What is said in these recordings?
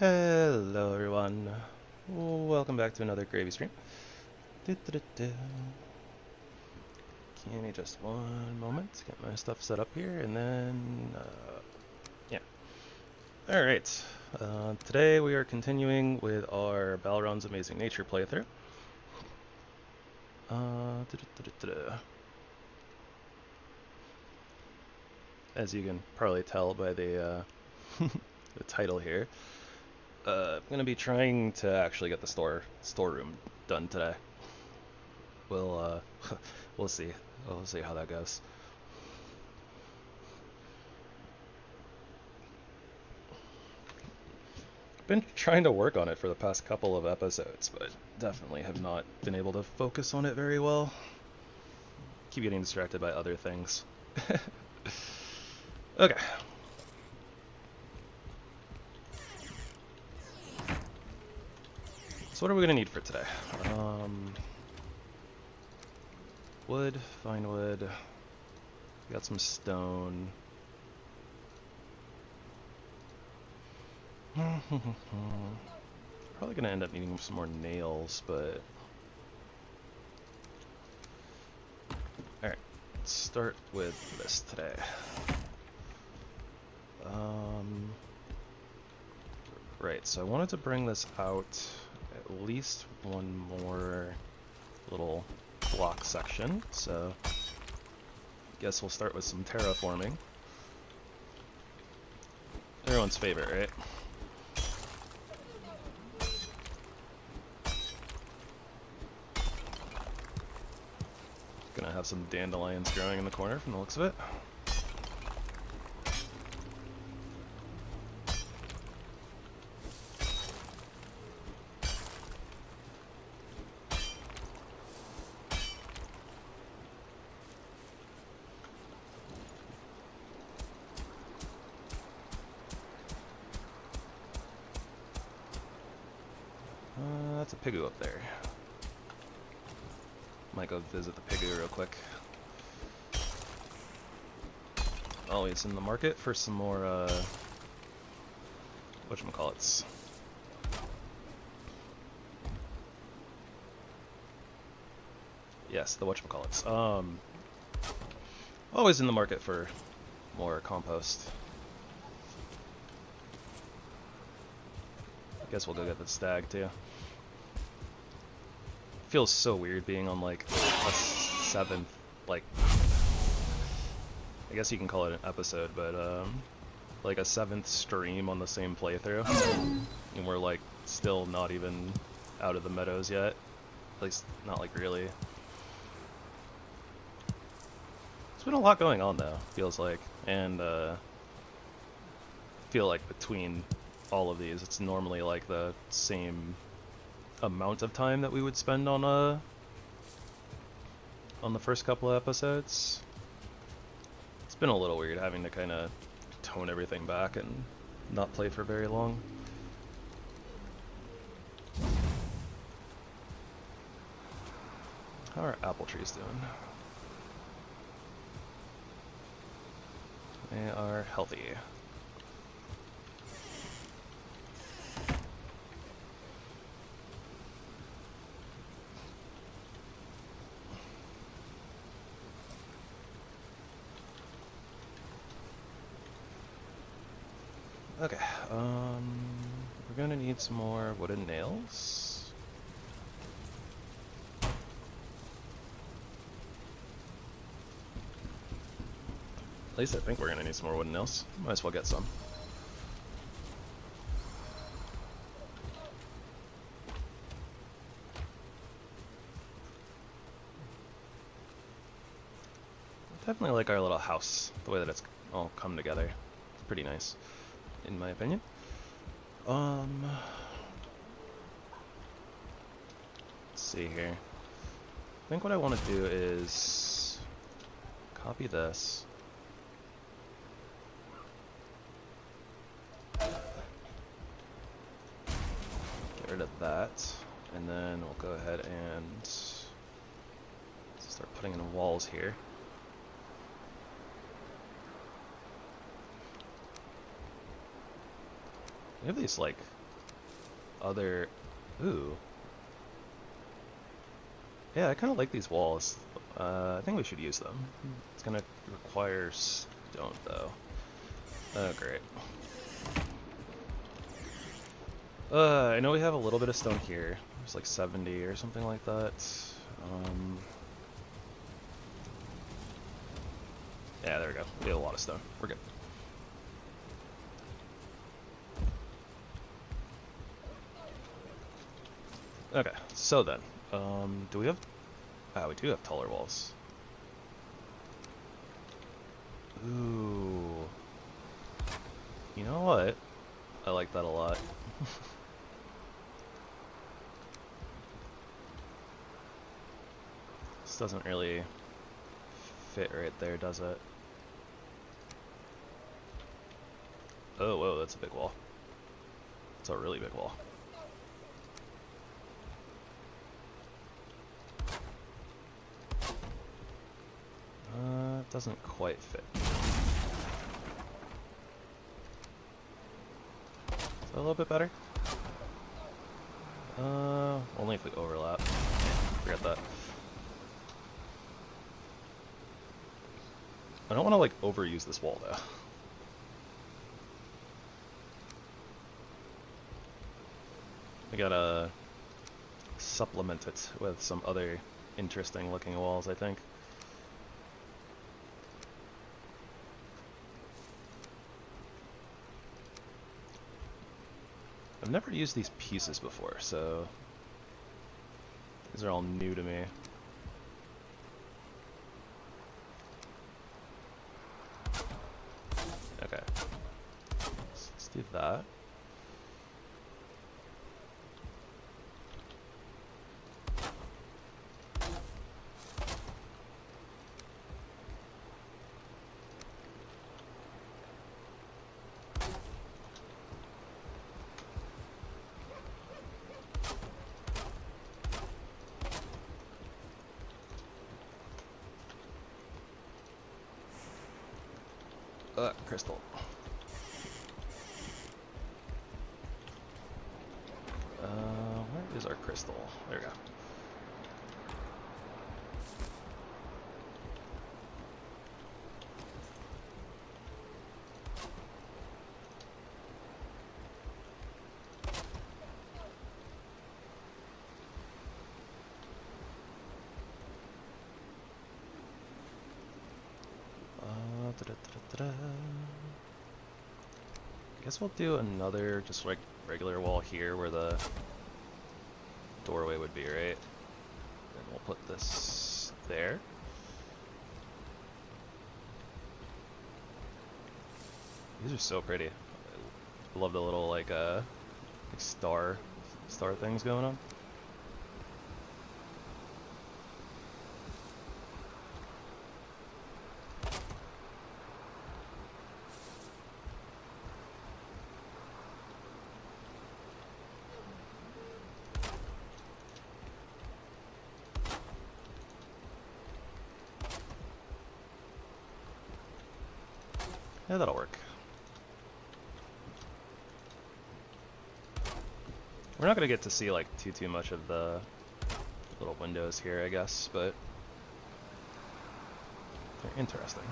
Hello everyone, welcome back to another gravy stream. Give me just one moment to get my stuff set up here and then, yeah. Alright, today we are continuing with our Balrond Amazing Nature playthrough. As you can probably tell by the, the title here. I'm gonna be trying to actually get the storeroom done today. We'll we'll see. We'll see how that goes. Been trying to work on it for the past couple of episodes, but definitely have not been able to focus on it very well. Keep getting distracted by other things. Okay. So what are we gonna need for today? Wood, fine wood. We got some stone. Probably gonna end up needing some more nails, but alright, let's start with this today. Right, so I wanted to bring this out at least one more little block section, so I guess we'll start with some terraforming. Everyone's favorite, right? Gonna have some dandelions growing in the corner from the looks of it. That's a pigoo up there. Might go visit the pigoo real quick. Always in the market for some more, whatchamacallits. Yes, the whatchamacallits. Always in the market for more compost. I guess we'll go get the stag too. Feels so weird being on like a seventh, like, I guess you can call it an episode, but like a seventh stream on the same playthrough, and we're like still not even out of the meadows yet, at least not like really. There's been a lot going on though, feels like, and feel like between all of these, it's normally like the same amount of time that we would spend on the first couple of episodes. It's been a little weird having to kind of tone everything back and not play for very long. How are apple trees doing? They are healthy. Okay, we're gonna need some more wooden nails. At least I think we're gonna need some more wooden nails. Might as well get some. Definitely like our little house, the way that it's all come together. It's pretty nice, in my opinion. Let's see here. I think what I want to do is copy this. Get rid of that, and then we'll go ahead and start putting in walls here. We have these like other... Ooh. Yeah, I kind of like these walls. I think we should use them. It's gonna require stone, though. Oh, great. I know we have a little bit of stone here. There's like 70 or something like that. Yeah, there we go. We have a lot of stone. We're good. Okay, so then, do we have... Ah, we do have taller walls. Ooh. You know what? I like that a lot. This doesn't really fit right there, does it? Oh, whoa, that's a big wall. It's a really big wall. It doesn't quite fit. Is that a little bit better? Only if we overlap. Forget that. I don't want to, like, overuse this wall, though. We gotta supplement it with some other interesting looking walls, I think. I've never used these pieces before, so these are all new to me. Okay, let's do that. Crystal. Where is our crystal? There we go. I guess we'll do another just like regular wall here where the doorway would be, right? And we'll put this there. These are so pretty. I love the little like star things going on. Yeah, that'll work. We're not gonna get to see like too much of the little windows here, I guess, but they're interesting.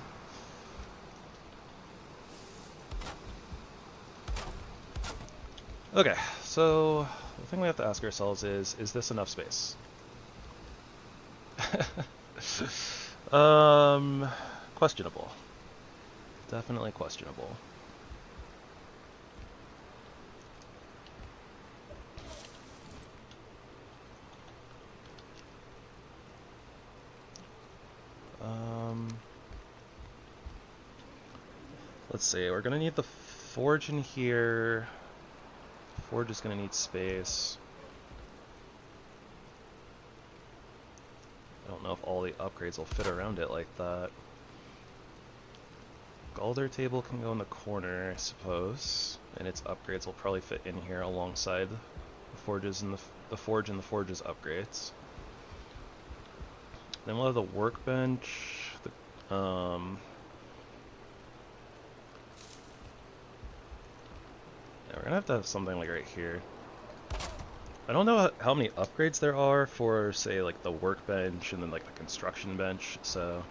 Okay, so the thing we have to ask ourselves is this enough space? Questionable. Definitely questionable. Let's see, we're gonna need the forge in here. Forge is gonna need space. I don't know if all the upgrades will fit around it like that. Galder table can go in the corner, I suppose, and its upgrades will probably fit in here alongside the forges and the forge and the forge's upgrades. Then we'll have the workbench. Yeah, we're gonna have to have something like right here. I don't know how many upgrades there are for, say, like the workbench and then like the construction bench, so.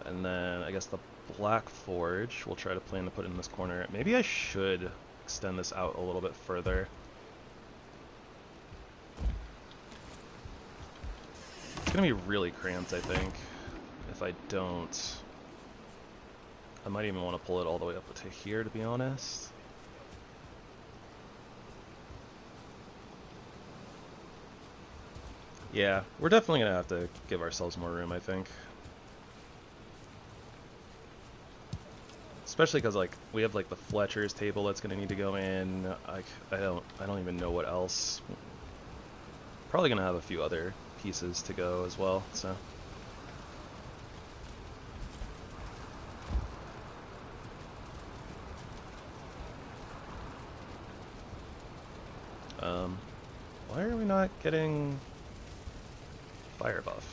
And then I guess the Black Forge, we'll try to plan to put in this corner. Maybe I should extend this out a little bit further. It's gonna be really cramped, I think, if I don't. I might even want to pull it all the way up to here, to be honest. Yeah, we're definitely gonna have to give ourselves more room, I think. Especially because like we have like the Fletcher's table that's gonna need to go in. I don't even know what else. Probably gonna have a few other pieces to go as well. So. Why are we not getting fire buff?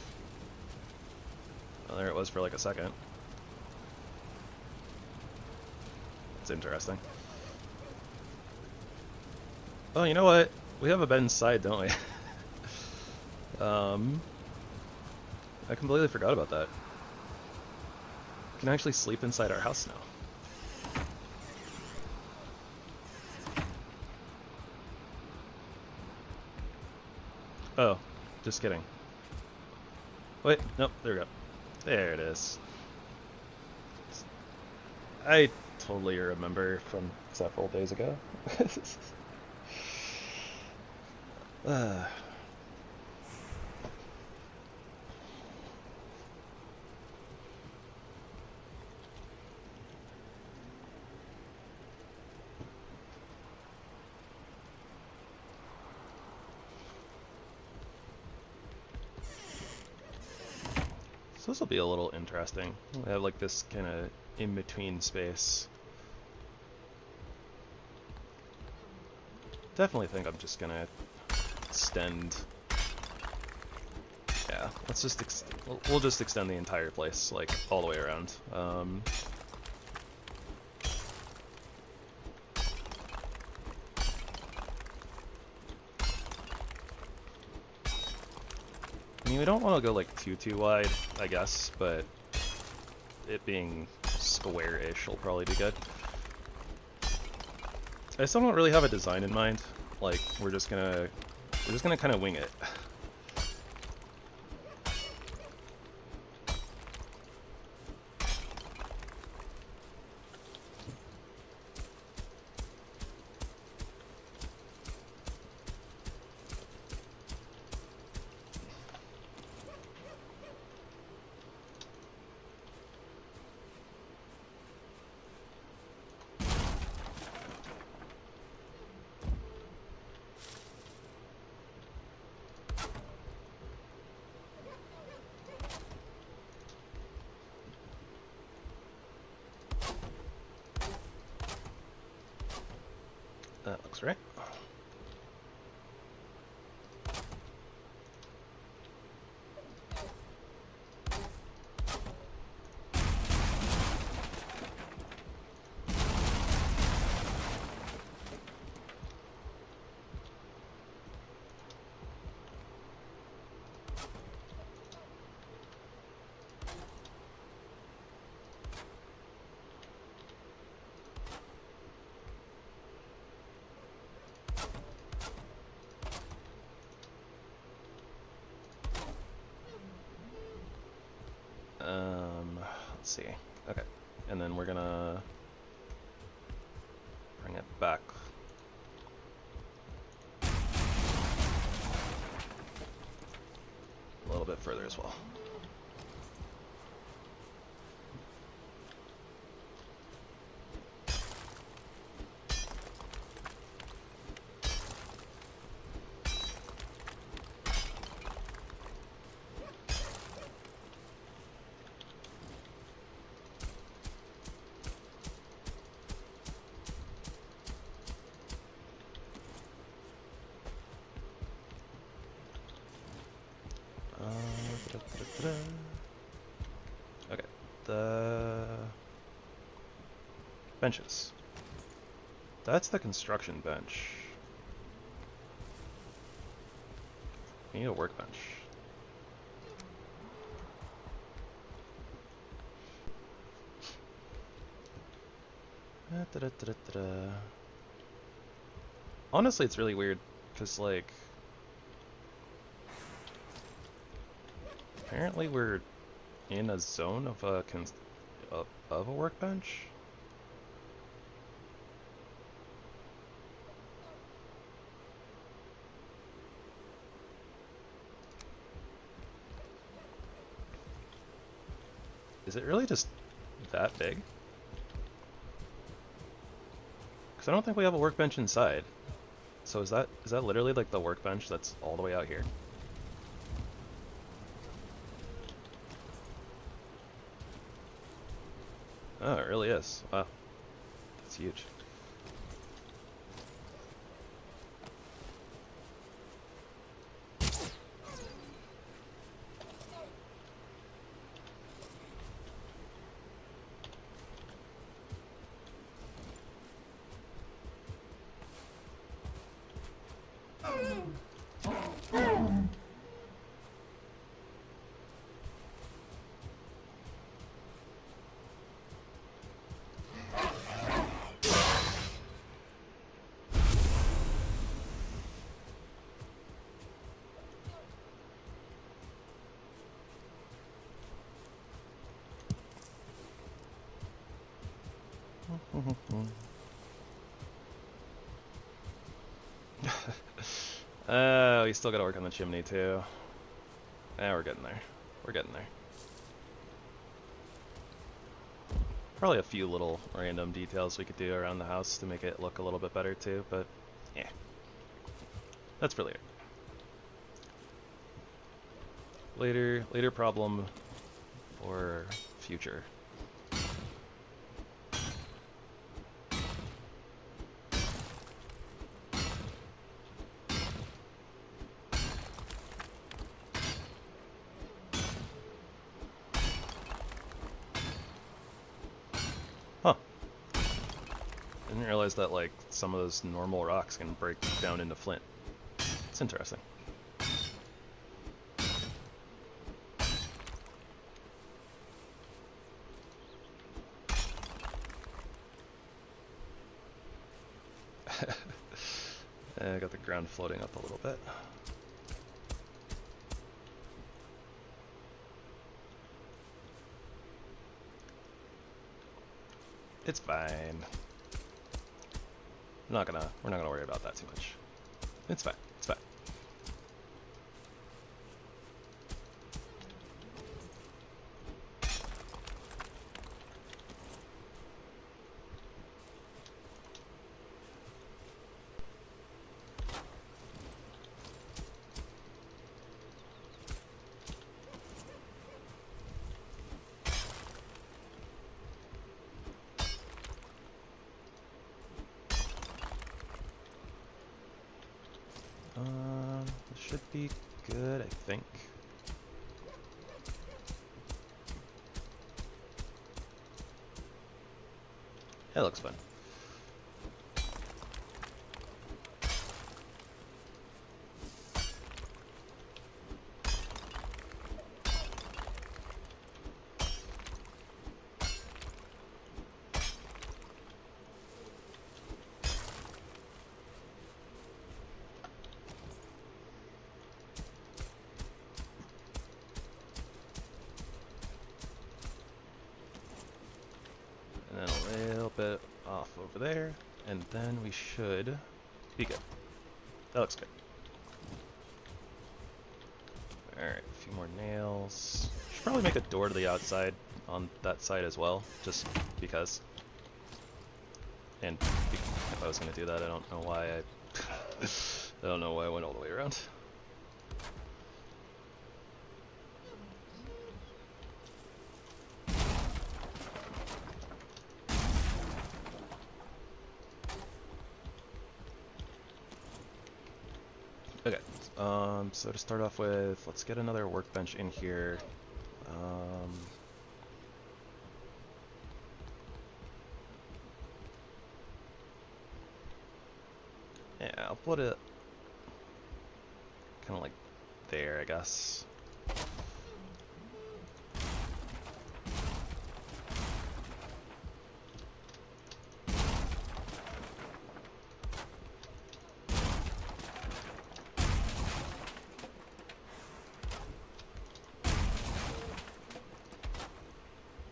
Oh, there it was for like a second. That's interesting. Oh, you know what? We have a bed inside, don't we? I completely forgot about that. We can actually sleep inside our house now. Oh, just kidding. Wait, nope, there we go. There it is. I totally remember from several days ago. So this will be a little interesting. We have like this kind of in-between space. Definitely think I'm just gonna extend. Yeah, let's just we'll just extend the entire place like all the way around. I mean, we don't want to go like too wide, I guess, but it being square-ish will probably be good. I still don't really have a design in mind. Like, we're just gonna kind of wing it. That looks right. Let's see. Okay, and then we're gonna bring it back a little bit further as well. Okay, the benches. That's the construction bench. We need a workbench. Honestly, it's really weird, because, like, apparently we're in a zone of a workbench. Is it really just that big? Because I don't think we have a workbench inside. So is that literally like the workbench that's all the way out here? Oh, it really is. Wow. That's huge. We still gotta work on the chimney too. We're getting there. We're getting there. Probably a few little random details we could do around the house to make it look a little bit better too, but yeah. That's really it. Later problem or future. Huh. Didn't realize that, like, some of those normal rocks can break down into flint. It's interesting. I got the ground floating up a little bit. It's fine. We're not gonna worry about that too much. It's fine. It's fine. This should be good, I think. That looks fun. And then a little bit off over there, and then we should be good. That looks good. Alright, a few more nails. Should probably make a door to the outside on that side as well, just because. And if I was going to do that, I don't know why I don't know why I went all the way around. Okay, so to start off with, let's get another workbench in here. Yeah, I'll put it kind of like there, I guess.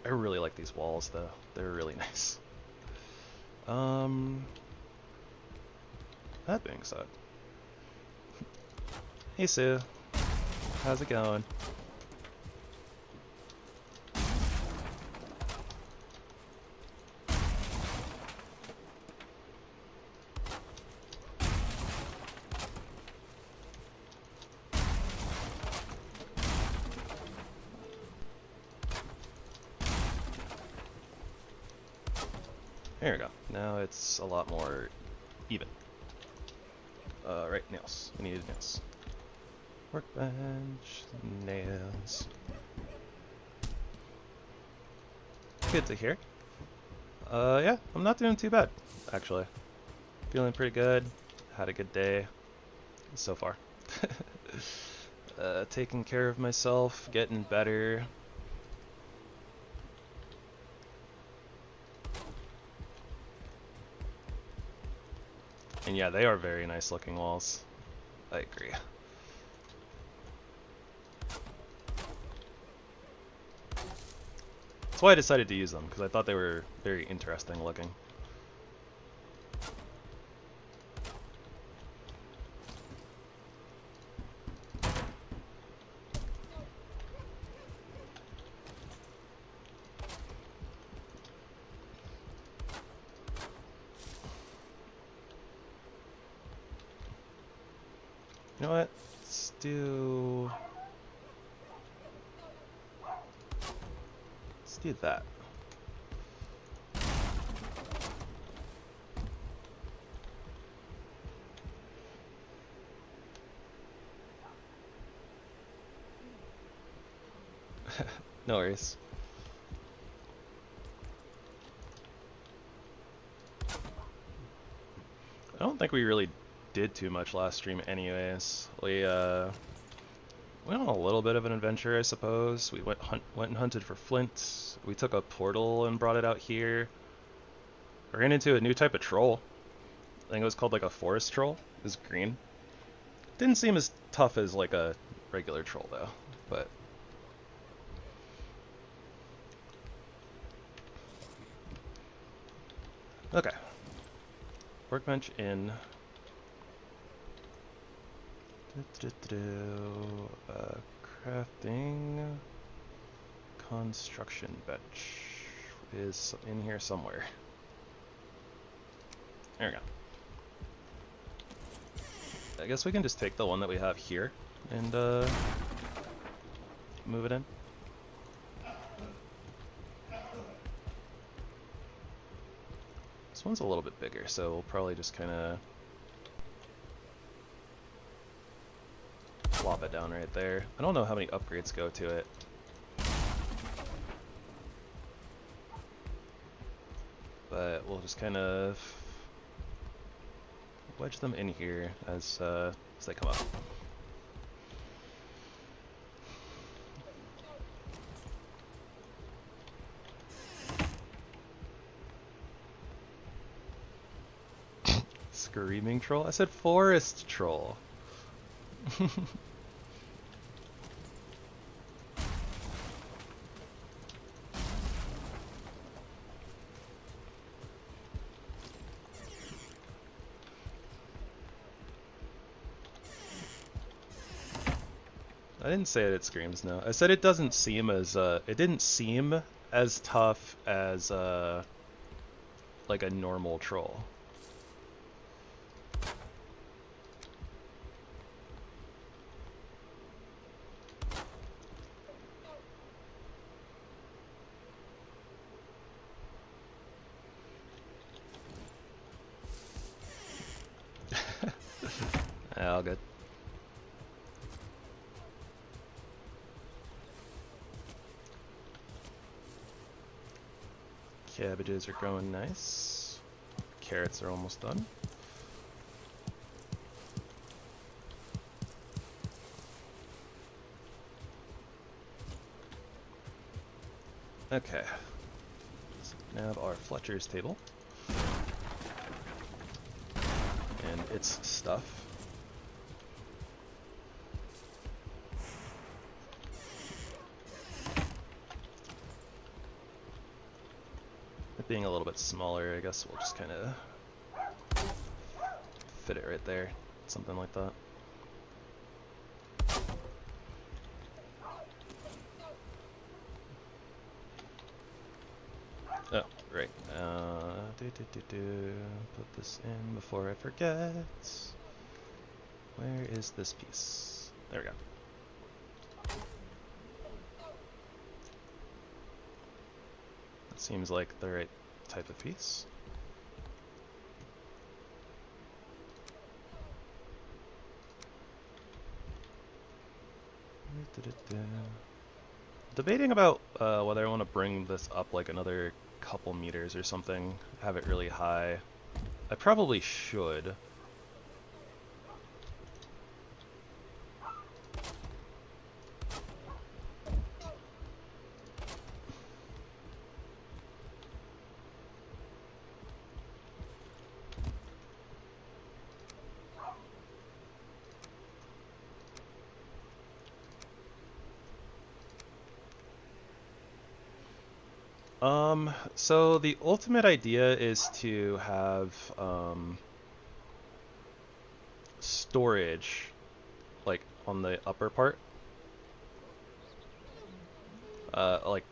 I really like these walls, though. They're really nice. That being said, hey Sue, how's it going? There we go. Now it's a lot more even. Right, nails. We needed nails. Workbench, nails. Good to hear. Yeah, I'm not doing too bad, actually. Feeling pretty good. Had a good day so far. Taking care of myself, getting better. And yeah, they are very nice looking walls. I agree. That's why I decided to use them, because I thought they were very interesting looking. You know what? Let's do that. No worries. I don't think we really did too much last stream anyways. We went on a little bit of an adventure, I suppose. We went and hunted for flint. We took a portal and brought it out here. We ran into a new type of troll. I think it was called like a forest troll. It was green. Didn't seem as tough as like a regular troll though, but okay. Workbench in. Crafting construction bench is in here somewhere. There we go. I guess we can just take the one that we have here and move it in. This one's a little bit bigger, so we'll probably just kind of plop it down right there. I don't know how many upgrades go to it. But we'll just kind of wedge them in here as they come up. Screaming troll? I said forest troll. I didn't say it screams, no. I said it doesn't seem as, it didn't seem as tough as, like a normal troll. Yeah, all good. Cabbages are growing nice. Carrots are almost done. Okay. So now have our Fletcher's table. And its stuff. It being a little bit smaller, I guess we'll just kind of fit it right there. Something like that. Oh, right. Put this in before I forget. Where is this piece? There we go. That seems like the right type of piece. Debating about whether I want to bring this up like another couple meters or something, have it really high. I probably should. So the ultimate idea is to have storage like on the upper part. Like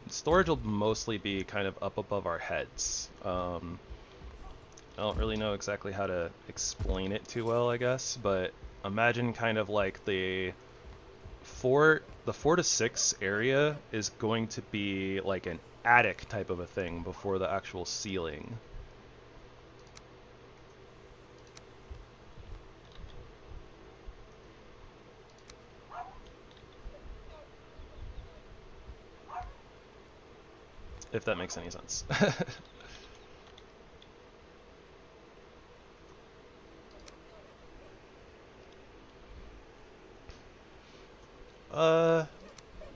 storage will mostly be kind of up above our heads. I don't really know exactly how to explain it too well, I guess, but imagine kind of like the 4 to 6 area is going to be like an attic type of a thing before the actual ceiling. If that makes any sense.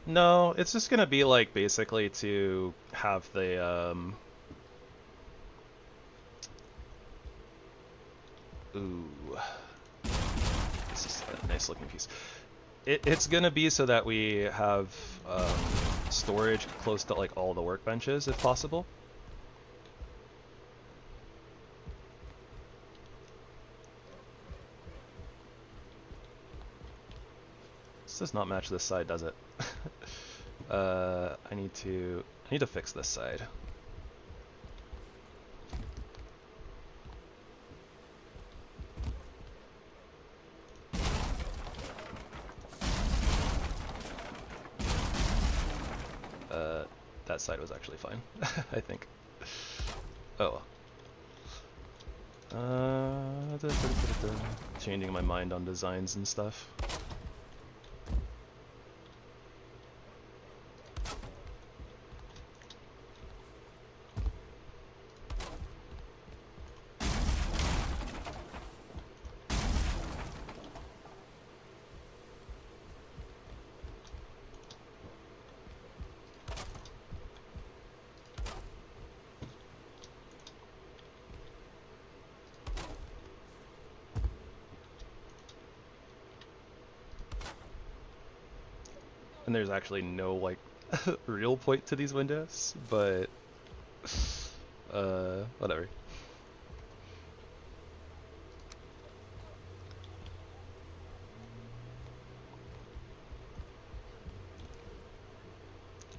No, it's just gonna be like basically to have the ooh, this is a nice looking piece. It's gonna be so that we have storage close to like all the workbenches if possible. This does not match this side, does it? I need to fix this side. That side was actually fine, I think. Oh. Changing my mind on designs and stuff. And there's actually no like real point to these windows, but whatever.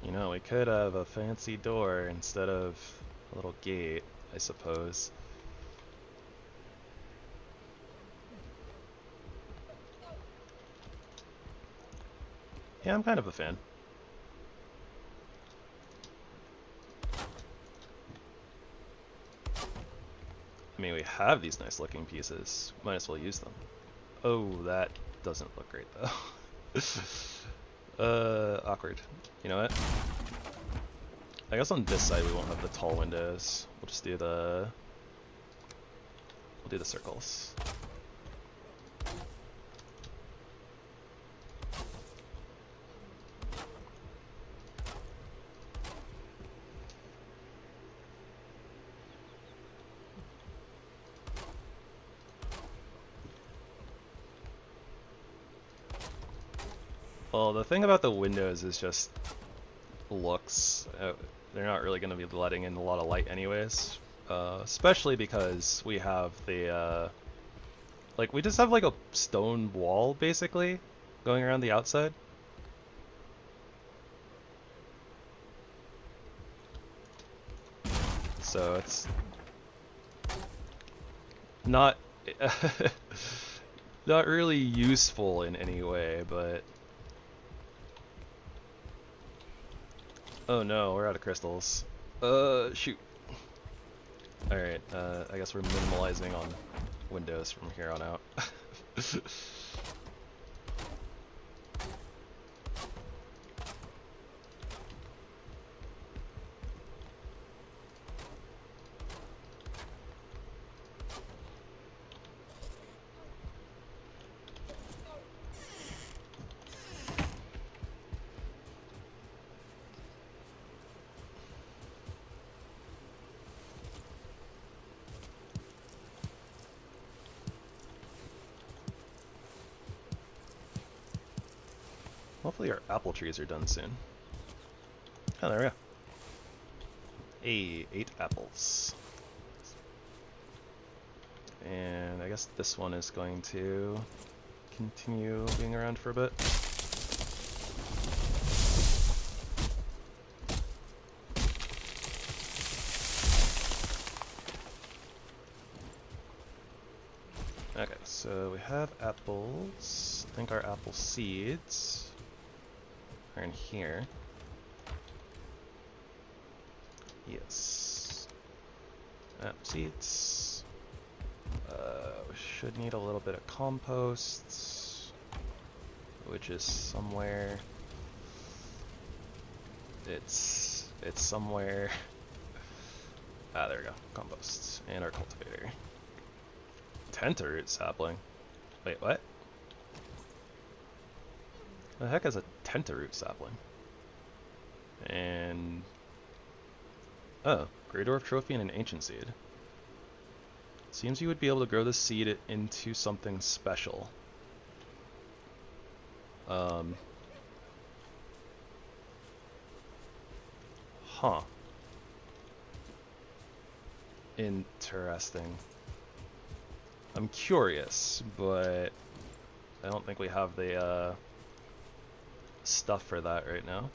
You know, we could have a fancy door instead of a little gate, I suppose. Yeah, I'm kind of a fan. I mean, we have these nice looking pieces. Might as well use them. Oh, that doesn't look great though. Awkward. You know what? I guess on this side we won't have the tall windows. We'll just do the... We'll do the circles. Well, the thing about the windows is just looks. They're not really going to be letting in a lot of light anyways. Especially because we have the, like, we just have like a stone wall, basically, going around the outside. So it's not not really useful in any way, but oh no, we're out of crystals. Shoot. Alright, I guess we're minimalizing on windows from here on out. Hopefully our apple trees are done soon. Oh, there we go. Hey, 8 apples. And I guess this one is going to continue being around for a bit. Okay, so we have apples. I think our apple seeds are in here. Yes. Apple seeds. We should need a little bit of compost, which is somewhere. It's somewhere. Ah, there we go. Compost and our cultivator. Tentaroot sapling. Wait, what? The heck is a tentaroot sapling? And oh, Grey Dwarf Trophy and an Ancient Seed. Seems you would be able to grow this seed into something special. Huh. Interesting. I'm curious, but I don't think we have the stuff for that right now.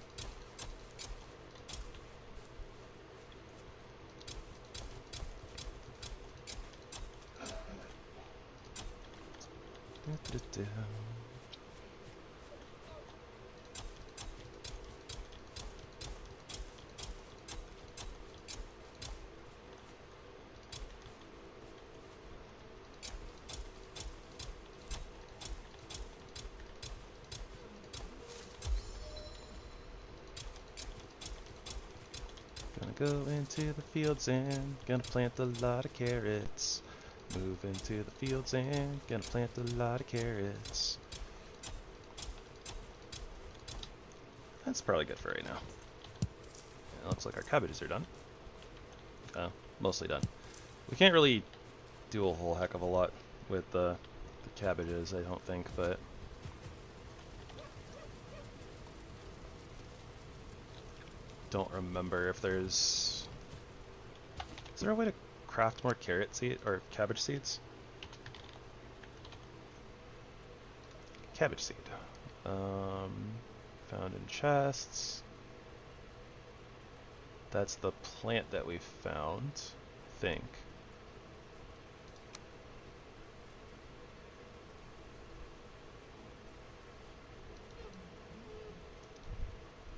Gonna go into the fields and gonna plant a lot of carrots. Move into the fields and gonna plant a lot of carrots. That's probably good for right now. Yeah, looks like our cabbages are done. Mostly done. We can't really do a whole heck of a lot with the cabbages, I don't think, but don't remember if there's... Is there a way to craft more carrot seed or cabbage seeds? Cabbage seed. Found in chests. That's the plant that we found, I think.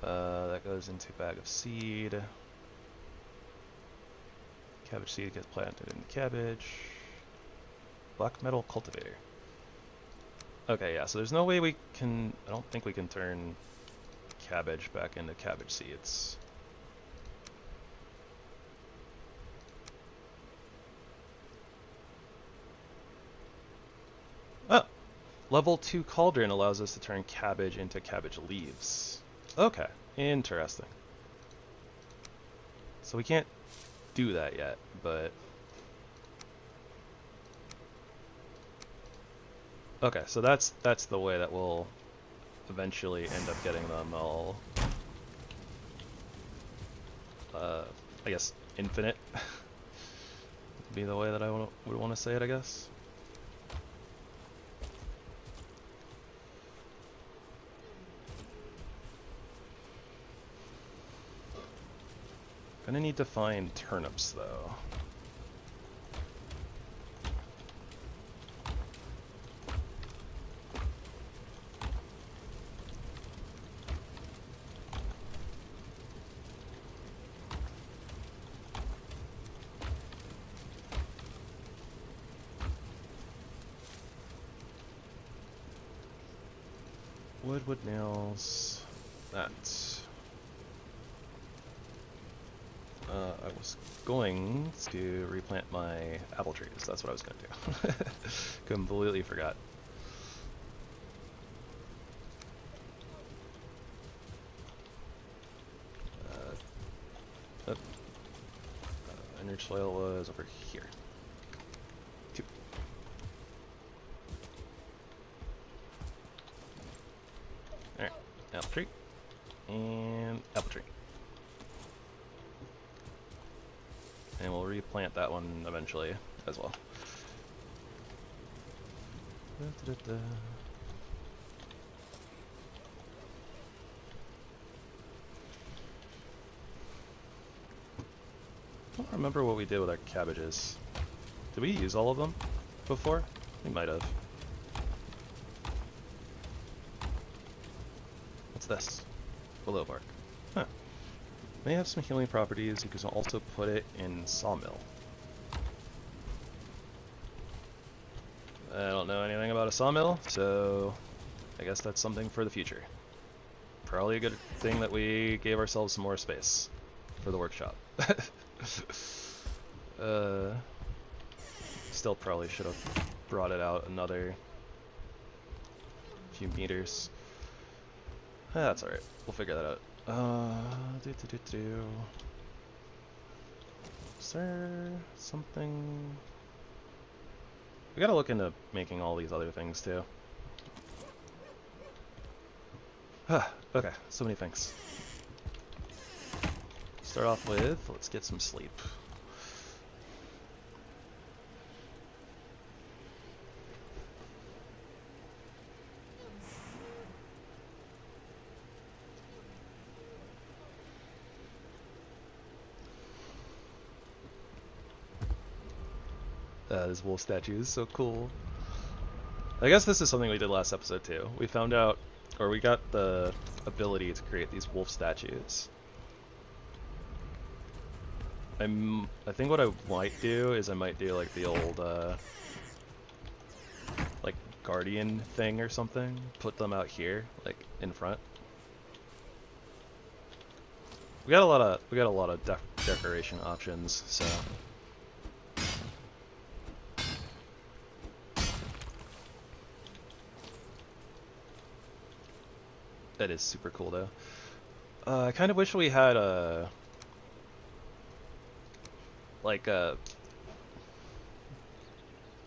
That goes into bag of seed. Cabbage seed gets planted in cabbage. Black metal cultivator. Okay, yeah, so there's no way we can... I don't think we can turn cabbage back into cabbage seeds. Oh! Level 2 cauldron allows us to turn cabbage into cabbage leaves. Okay, interesting. So we can't do that yet, but... Okay, so that's the way that we'll eventually end up getting them all, I guess, infinite would be the way that I would want to say it, I guess. Gonna need to find turnips, though. Wood nails. That. I was going to replant my apple trees. That's what I was going to do. Completely forgot. Enriched soil was over here. 2. Alright, apple tree. And apple tree. And we'll replant that one eventually as well. I don't remember what we did with our cabbages. Did we use all of them before? We might have. What's this? Willow bark. Huh. May have some healing properties. You can also put it in sawmill. I don't know anything about a sawmill, so I guess that's something for the future. Probably a good thing that we gave ourselves some more space for the workshop. Still probably should have brought it out another few meters. That's alright. We'll figure that out. Is there something? We gotta look into making all these other things too. Okay, so many things. Start off with, let's get some sleep. This wolf statue is so cool. I guess this is something we did last episode too. We found out, or we got the ability to create these wolf statues. I think what I might do is I might do like the old like guardian thing or something. Put them out here, like in front. We got a lot of decoration options, so. That is super cool though. I kind of wish we had a like a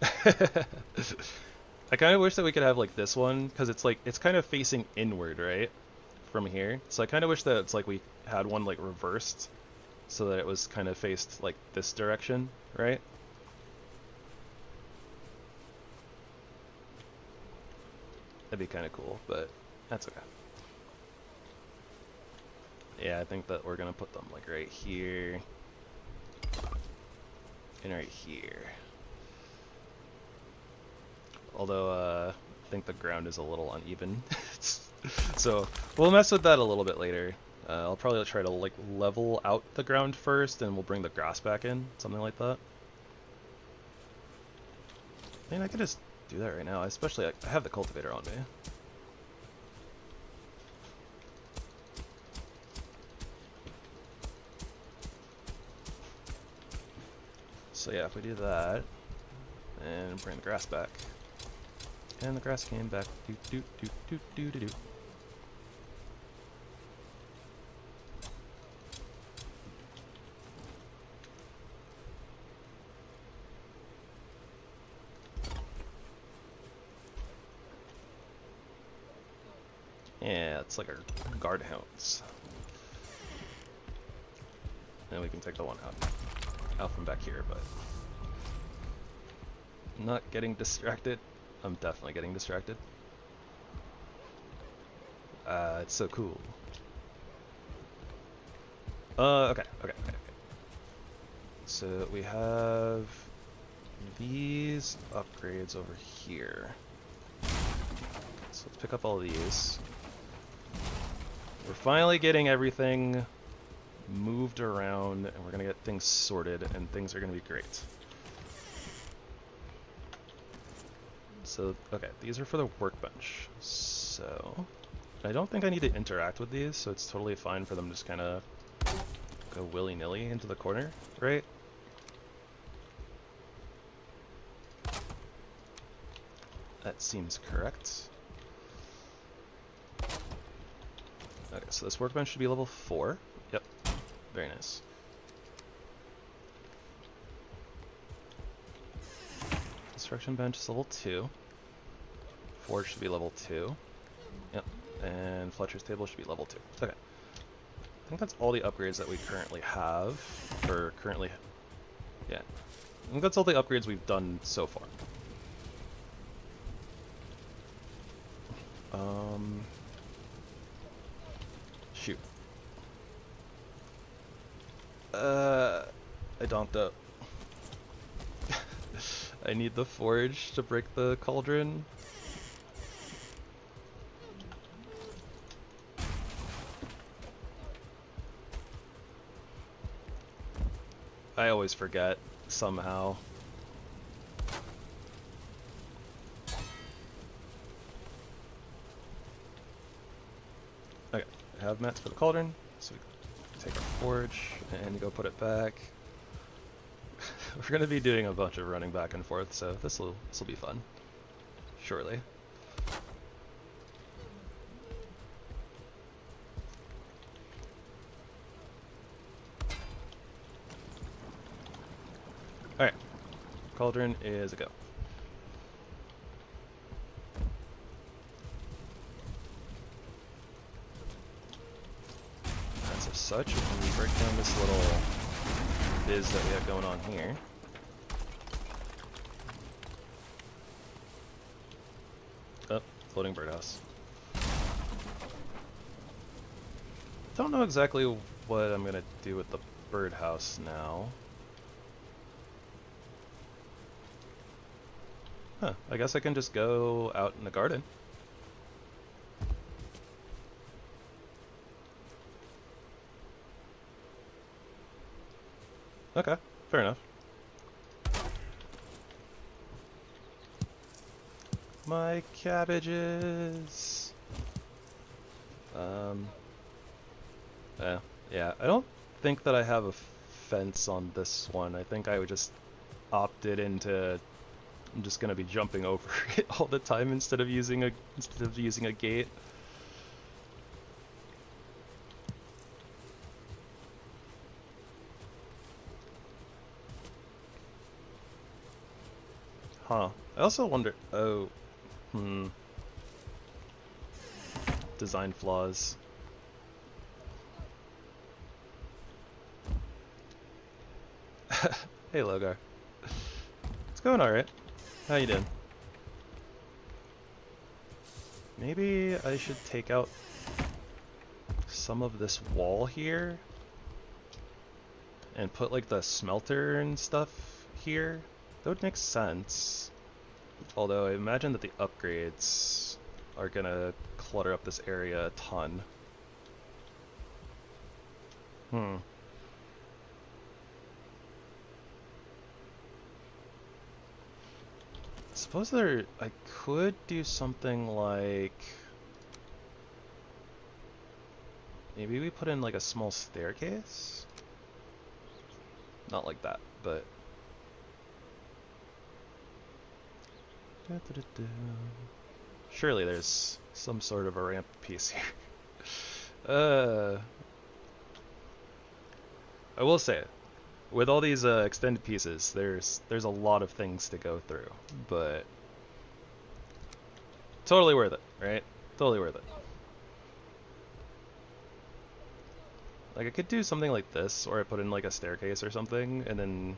I kind of wish that we could have like this one, because it's like it's kind of facing inward, right, from here. So I kind of wish that it's like we had one like reversed, so that it was kind of faced like this direction, right? That'd be kind of cool, but that's okay. Yeah, I think that we're gonna put them like right here and right here. Although I think the ground is a little uneven, so we'll mess with that a little bit later. I'll probably try to like level out the ground first, and we'll bring the grass back in, something like that. I mean, I could just do that right now, especially I have the cultivator on me. So yeah, if we do that, and bring the grass back, and the grass came back, do. Yeah, it's like our guard hounds. And we can take the one out from back here, but not getting distracted. I'm definitely getting distracted. It's so cool. Okay. So we have these upgrades over here. So let's pick up all these. We're finally getting everything moved around, and we're gonna get things sorted, and things are gonna be great. So, okay, these are for the workbench. So, I don't think I need to interact with these, so it's totally fine for them to just kind of go willy-nilly into the corner, right? That seems correct. Okay, so this workbench should be level 4. Yep, very nice. Construction bench is level 2. Forge should be level 2. Yep, and Fletcher's table should be level 2. Okay. I think that's all the upgrades that we currently have, or currently, yeah. I think that's all the upgrades we've done so far. Shoot. I donked up. I need the forge to break the cauldron. I always forget, somehow. Okay, I have mats for the cauldron, so we take our forge and go put it back. We're gonna be doing a bunch of running back and forth, so this'll be fun. Surely. Alright. Cauldron is a go. As of such, when we break down this little biz that we have going on here. Oh, floating birdhouse. Don't know exactly what I'm gonna do with the birdhouse now. Huh, I guess I can just go out in the garden. Okay, fair enough. My cabbages. Yeah, I don't think that I have a fence on this one. I think I would just opted into. I'm just gonna be jumping over it all the time instead of using a gate. Huh. I also wonder. Oh. Design flaws. Hey, Logar. It's going alright. How you doing? Maybe I should take out some of this wall here and put like the smelter and stuff here. That would make sense. Although I imagine that the upgrades are gonna clutter up this area a ton. Suppose I could do something like, maybe we put in like a small staircase? Not like that, but surely there's some sort of a ramp piece here. I will say it. With all these extended pieces, there's a lot of things to go through, but totally worth it, right? Totally worth it. Like I could do something like this, or I put in like a staircase or something, and then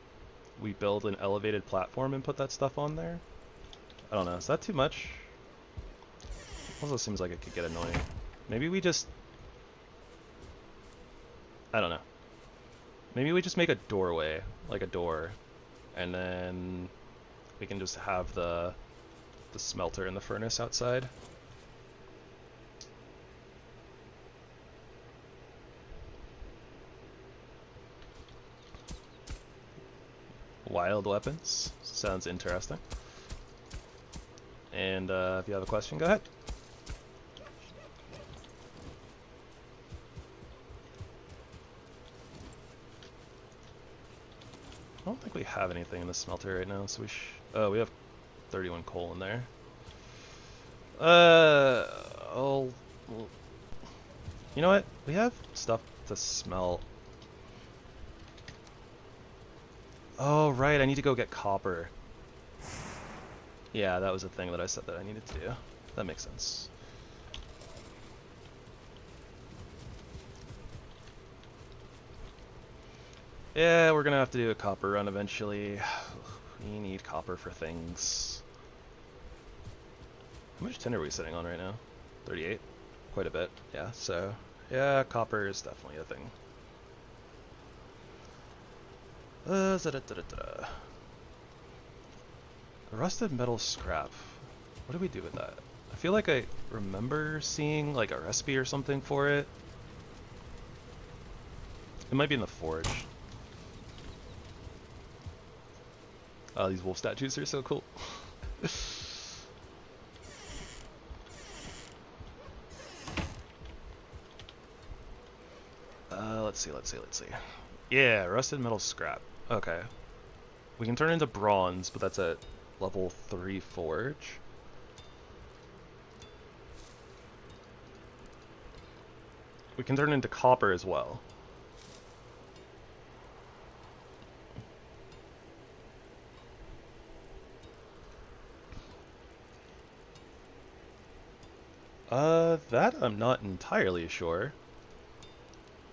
we build an elevated platform and put that stuff on there. I don't know, is that too much? Also seems like it could get annoying. Maybe we just... I don't know. Maybe we just make a doorway, like a door, and then we can just have the smelter and the furnace outside. Wild weapons. Sounds interesting. And if you have a question, go ahead. I don't think we have anything in the smelter right now, so oh, we have 31 coal in there. Well, you know what? We have stuff to smelt. Oh, right, I need to go get copper. Yeah, that was a thing that I said that I needed to do. That makes sense. Yeah, we're gonna have to do a copper run eventually. We need copper for things. How much tin are we sitting on right now? 38? Quite a bit, yeah, so... yeah, copper is definitely a thing. Rusted metal scrap. What do we do with that? I feel like I remember seeing like a recipe or something for it. It might be in the forge. Oh, these wolf statues are so cool. Let's see. Yeah, rusted metal scrap. Okay. We can turn into bronze, but that's at level 3 forge. We can turn into copper as well. That I'm not entirely sure.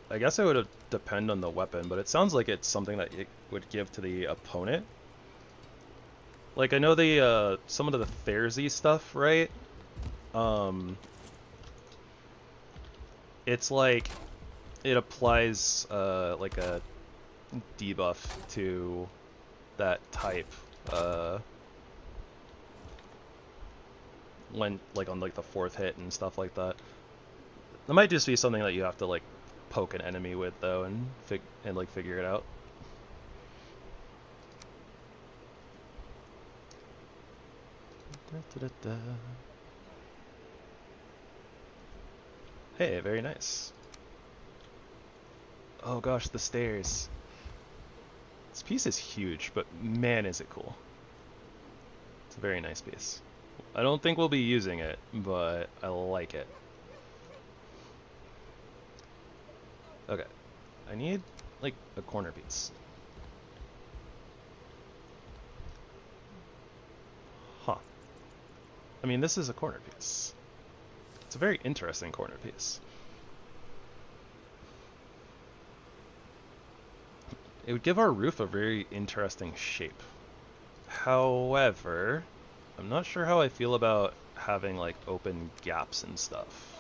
I guess it would depend on the weapon, but it sounds like it's something that it would give to the opponent. Like, I know the, some of the Thairsy stuff, right? It's like, it applies, like a debuff to that type, when, like, on, like, the 4th hit and stuff like that. That might just be something that you have to, like, poke an enemy with, though, and like, figure it out. Hey, very nice. Oh gosh, the stairs. This piece is huge, but man is it cool. It's a very nice piece. I don't think we'll be using it, but I like it. Okay, I need like a corner piece. Huh. I mean, this is a corner piece. It's a very interesting corner piece. It would give our roof a very interesting shape. However, I'm not sure how I feel about having like open gaps and stuff.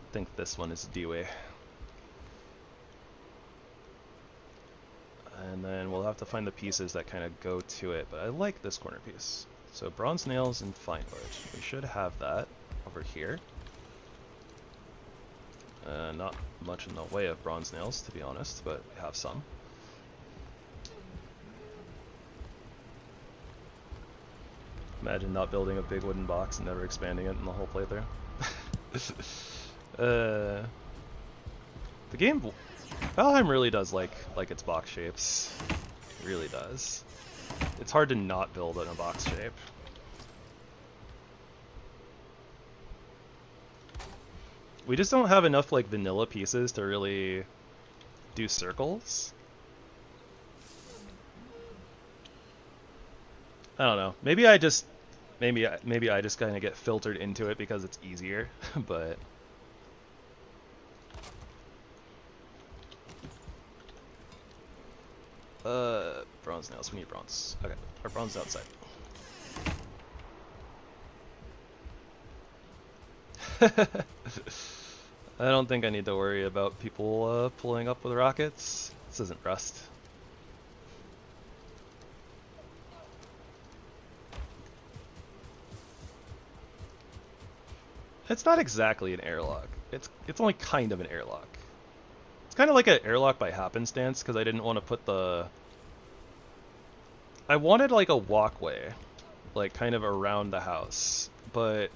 I think this one is D-Way. And then we'll have to find the pieces that kind of go to it, but I like this corner piece. So bronze nails and fine wood. We should have that over here. Not much in the way of bronze nails, to be honest, but we have some. Imagine not building a big wooden box and never expanding it in the whole playthrough. The game, Valheim really does like its box shapes. It really does. It's hard to not build in a box shape. We just don't have enough like vanilla pieces to really do circles. I don't know. Maybe I just kind of get filtered into it because it's easier, but bronze nails. We need bronze. Okay, our bronze outside. I don't think I need to worry about people pulling up with rockets. This isn't Rust. It's not exactly an airlock. It's only kind of an airlock. It's kind of like an airlock by happenstance because I didn't want to put the... I wanted like a walkway, like kind of around the house, but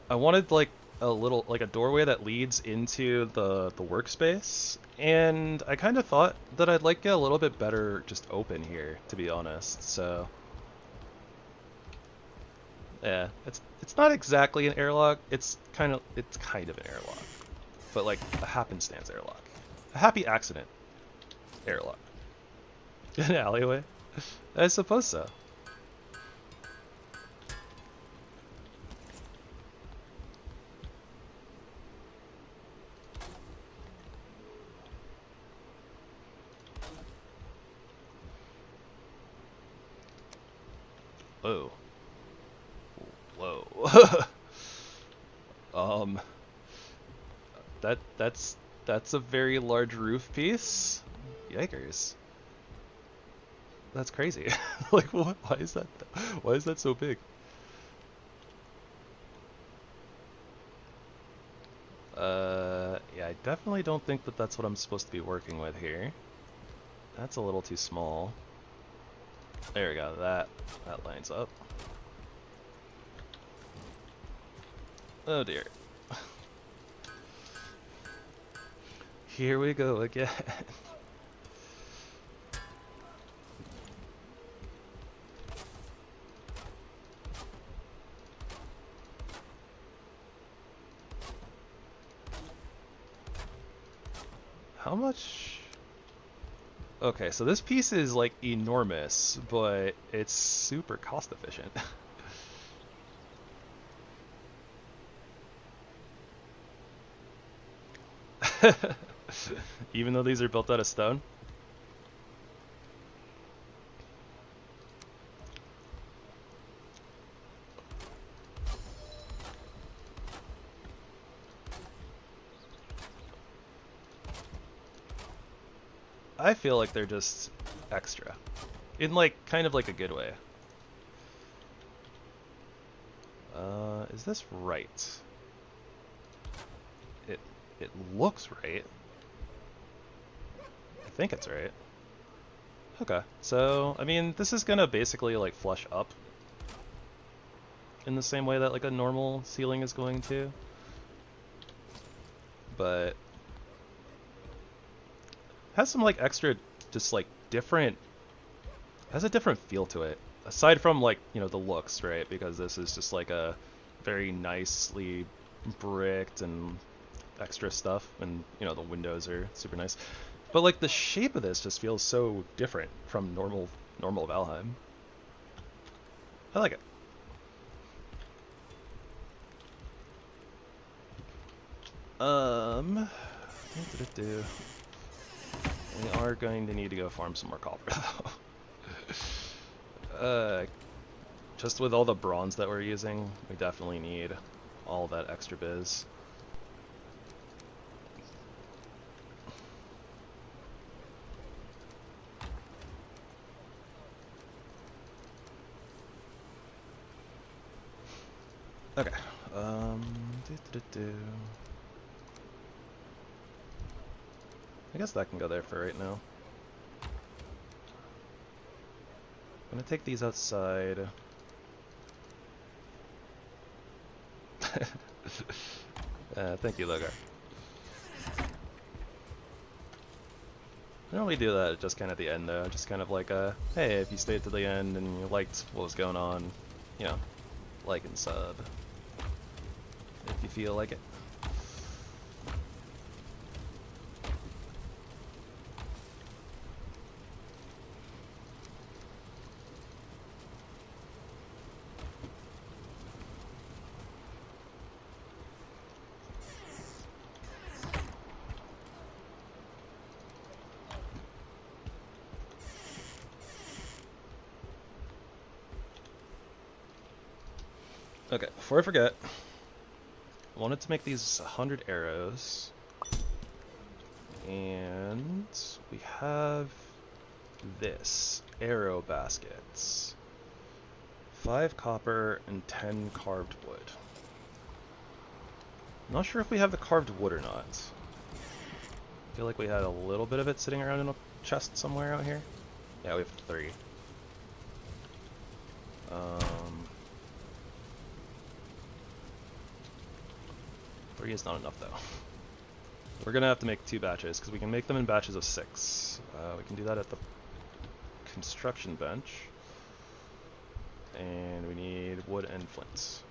I wanted like a little, like a doorway that leads into the workspace, and I kind of thought that I'd like it a little bit better just open here, to be honest, so... Yeah, it's not exactly an airlock. It's kind of an airlock, but like a happenstance airlock, a happy accident airlock. An alleyway, I suppose so. Whoa. Whoa. That's a very large roof piece. Yikers. That's crazy. Like, what? Why is that so big? Yeah, I definitely don't think that that's what I'm supposed to be working with here. That's a little too small. There we go. That lines up. Oh dear. Here we go again. How much? Okay, so this piece is like enormous, but it's super cost efficient. Even though these are built out of stone? I feel like they're just extra. In like, kind of like a good way. Is this right? It looks right. I think it's right. Okay, so, I mean, this is gonna basically like flush up in the same way that like a normal ceiling is going to. But has some like extra, just like different, has a different feel to it. Aside from like, you know, the looks, right? Because this is just like a very nicely bricked and extra stuff, and you know, the windows are super nice. But like the shape of this just feels so different from normal Valheim. I like it. We are going to need to go farm some more copper though. Just with all the bronze that we're using, we definitely need all that extra biz. Okay. I guess that can go there for right now. I'm gonna take these outside. Thank you, Logar. I normally do that just kind of at the end though, just kind of like hey, if you stayed to the end and you liked what was going on, you know, like and sub. If you feel like it. Okay, before I forget, I wanted to make these 100 arrows. And we have this, arrow baskets. 5 copper and 10 carved wood. I'm not sure if we have the carved wood or not. I feel like we had a little bit of it sitting around in a chest somewhere out here. Yeah, we have 3. 3 is not enough though. We're gonna have to make 2 batches because we can make them in batches of 6. We can do that at the construction bench. And we need wood and flints.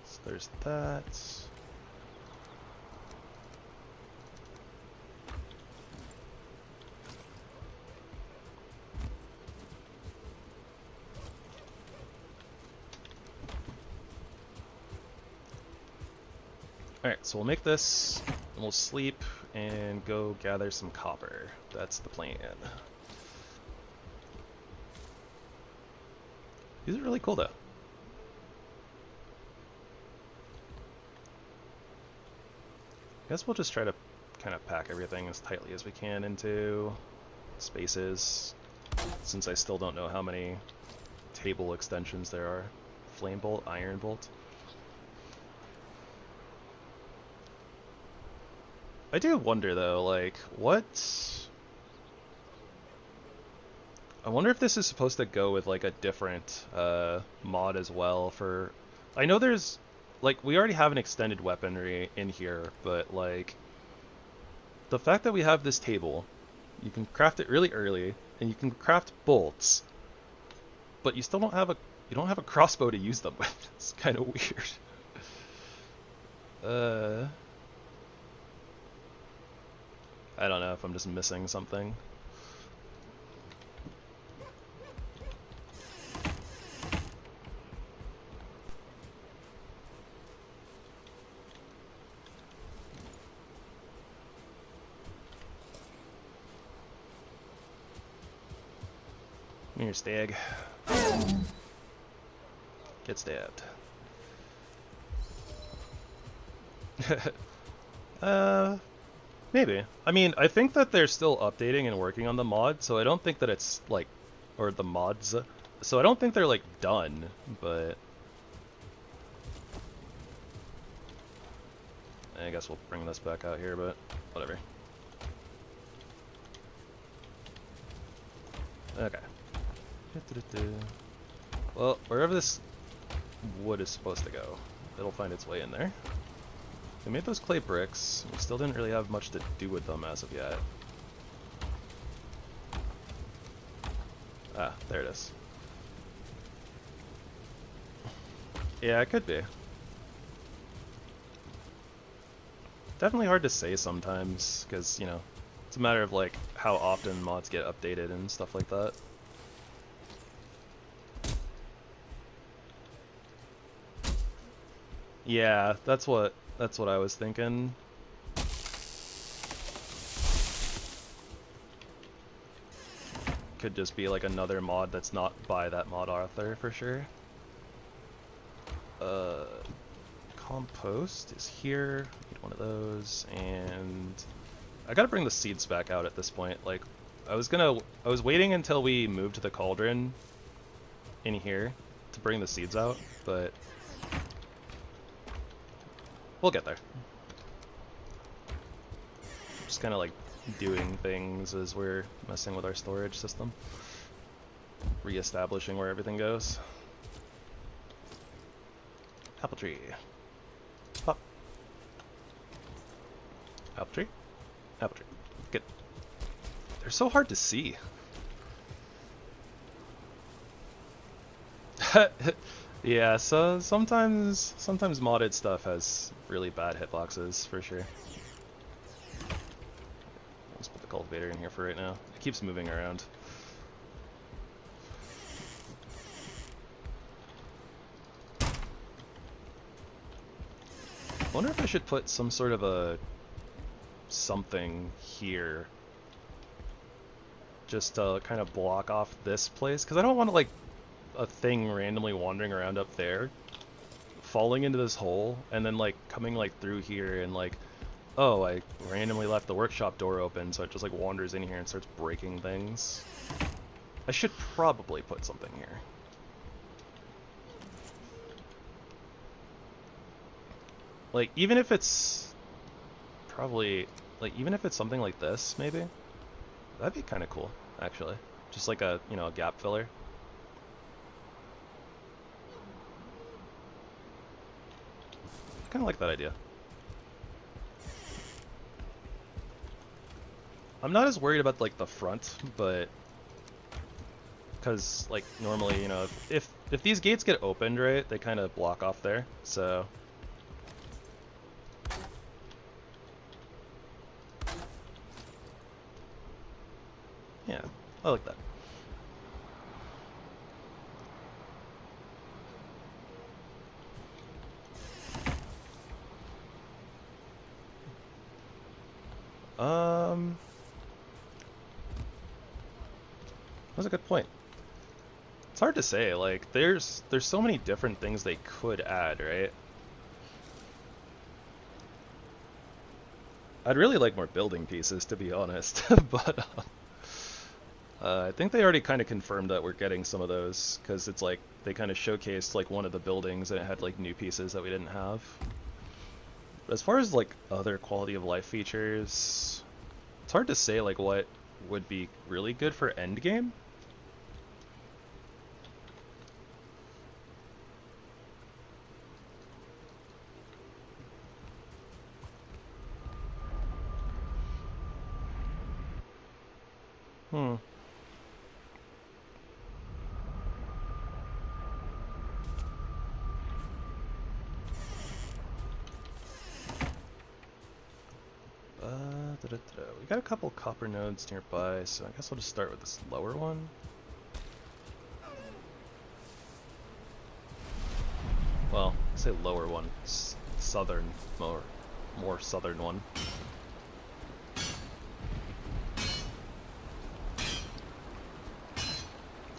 So there's that. Alright, so we'll make this, and we'll sleep, and go gather some copper. That's the plan. These are really cool, though. I guess we'll just try to kind of pack everything as tightly as we can into spaces, since I still don't know how many table extensions there are. Flame bolt, iron bolt. I do wonder though, like, what... I wonder if this is supposed to go with like a different mod as well for... I know there's, like, we already have an extended weaponry in here, but like, the fact that we have this table, you can craft it really early, and you can craft bolts, but you still don't have a, you don't have a crossbow to use them with. It's kind of weird. I don't know if I'm just missing something. Come here, stag. Get stabbed. Maybe. I mean, I think that they're still updating and working on the mod, so I don't think that it's like, or the mods, so I don't think they're like done, but I guess we'll bring this back out here, but whatever. Okay. Well, wherever this wood is supposed to go, it'll find its way in there. We made those clay bricks. We still didn't really have much to do with them as of yet. Ah, there it is. Yeah, it could be. Definitely hard to say sometimes, because, you know, it's a matter of, like, how often mods get updated and stuff like that. Yeah, that's what I was thinking. Could just be like another mod that's not by that mod author for sure. Compost is here. Need one of those, and I gotta bring the seeds back out at this point. Like, I was waiting until we moved the cauldron in here to bring the seeds out, but we'll get there. Just kind of like doing things as we're messing with our storage system. Re-establishing where everything goes. Apple tree. Pop. Apple tree. Apple tree. Good. They're so hard to see. Yeah, so sometimes modded stuff has really bad hitboxes for sure. Let's put the cultivator in here for right now. It keeps moving around. wonder if I should put some sort of a something here just to kind of block off this place, because I don't want to like a thing randomly wandering around up there, falling into this hole, and then like coming like through here and like, oh, I randomly left the workshop door open, so it just like wanders in here and starts breaking things. I should probably put something here. Like, even if it's probably, like, even if it's something like this, maybe, that'd be kind of cool, actually. Just like a, you know, a gap filler. I kind of like that idea. I'm not as worried about, like, the front, but, because, like, normally, you know, if these gates get opened, right, they kind of block off there, so... yeah, I like that. That's a good point. It's hard to say, like, there's so many different things they could add, right? I'd really like more building pieces, to be honest, but I think they already kind of confirmed that we're getting some of those, because it's like they kind of showcased like one of the buildings and it had like new pieces that we didn't have. But as far as like other quality of life features, it's hard to say like what would be really good for endgame. We got a couple copper nodes nearby, so I guess I'll just start with this lower one. Well, I say lower one, southern, more southern one.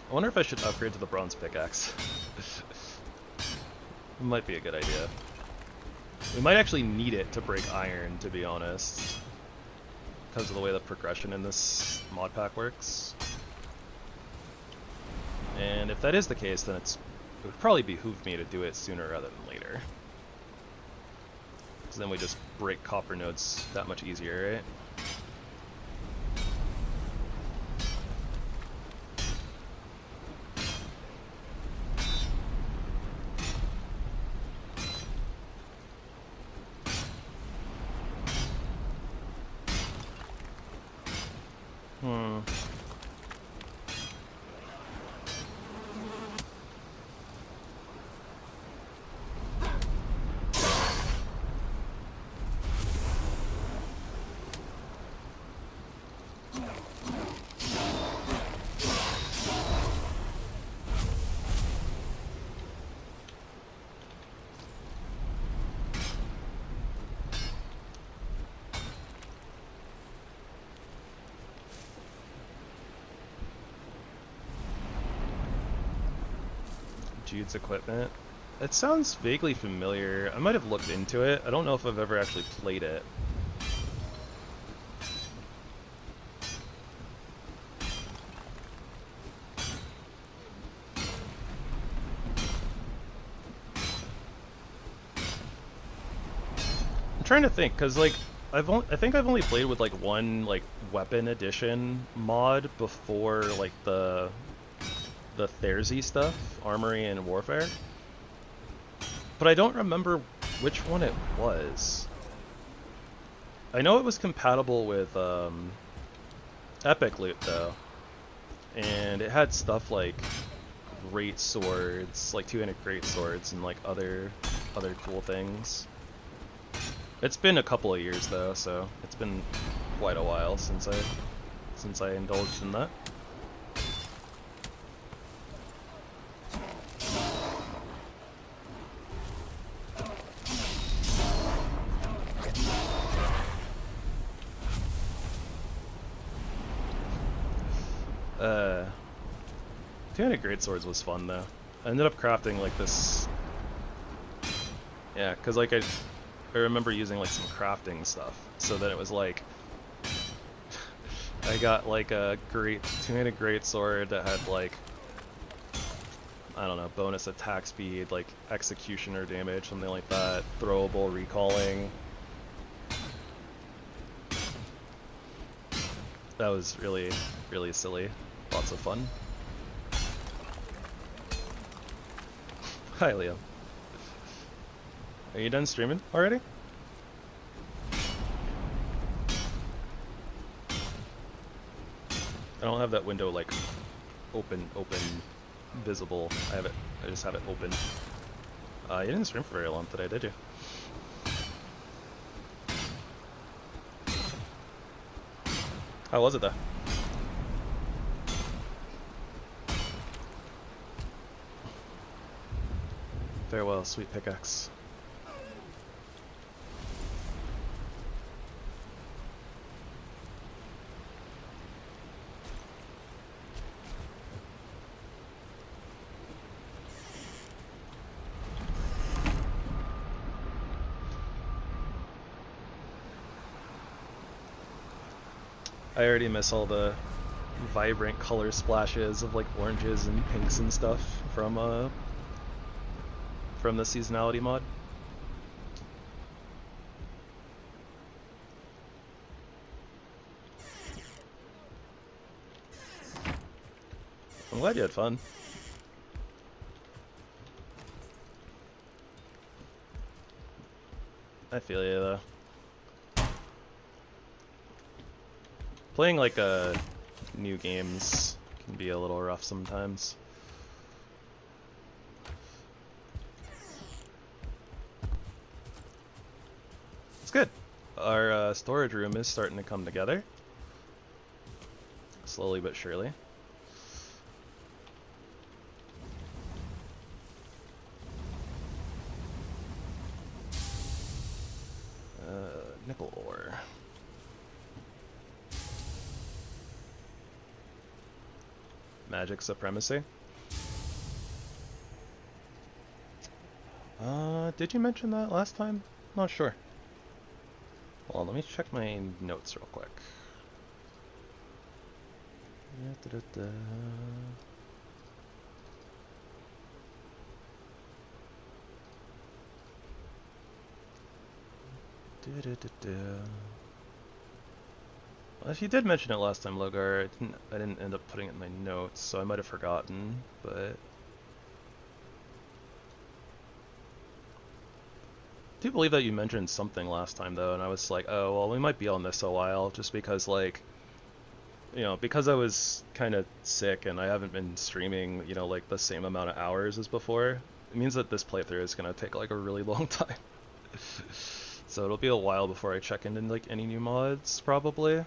I wonder if I should upgrade to the bronze pickaxe. It might be a good idea. We might actually need it to break iron, to be honest, because of the way the progression in this mod pack works. And if that is the case, then it would probably behoove me to do it sooner rather than later. Because then we just break copper nodes that much easier, right? Jude's equipment. It sounds vaguely familiar. I might have looked into it. I don't know if I've ever actually played it. I'm trying to think, cause like I think I've only played with like one like weapon edition mod before like the Thiersy stuff, Armory and Warfare. But I don't remember which one it was. I know it was compatible with Epic Loot though. And it had stuff like great swords, like two-handed great swords and like other cool things. It's been a couple of years though, so it's been quite a while since I indulged in that. Uh, 200 greatswords was fun though. I ended up crafting like this. Yeah, cause like I remember using like some crafting stuff, so that it was like I got like a two-handed greatsword that had like, I don't know, bonus attack speed, like executioner damage, something like that, throwable, recalling. That was really, really silly. Lots of fun. Hi, Liam. Are you done streaming already? I don't have that window like open, visible. I just have it open. You didn't stream for very long today, did you? How was it though? Farewell, sweet pickaxe. I already miss all the vibrant color splashes of like oranges and pinks and stuff from the seasonality mod. I'm glad you had fun. I feel you though. Playing like new games can be a little rough sometimes. It's good. Our storage room is starting to come together. Slowly but surely. Nickel ore. Magic supremacy. Did you mention that last time? Not sure. Hold on, let me check my notes real quick. Well, if you did mention it last time, Logar, I didn't end up putting it in my notes, so I might have forgotten, but I do believe that you mentioned something last time though, and I was like, oh, well, we might be on this a while, just because like, you know, because I was kind of sick and I haven't been streaming, you know, like the same amount of hours as before. It means that this playthrough is gonna take like a really long time. So it'll be a while before I check into like any new mods, probably.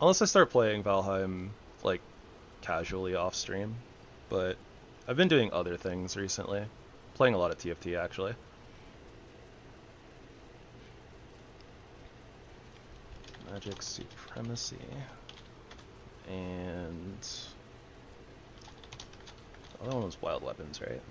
Unless I start playing Valheim, like, casually off-stream. But I've been doing other things recently. Playing a lot of TFT, actually. Magic supremacy. And the other one was wild weapons, right?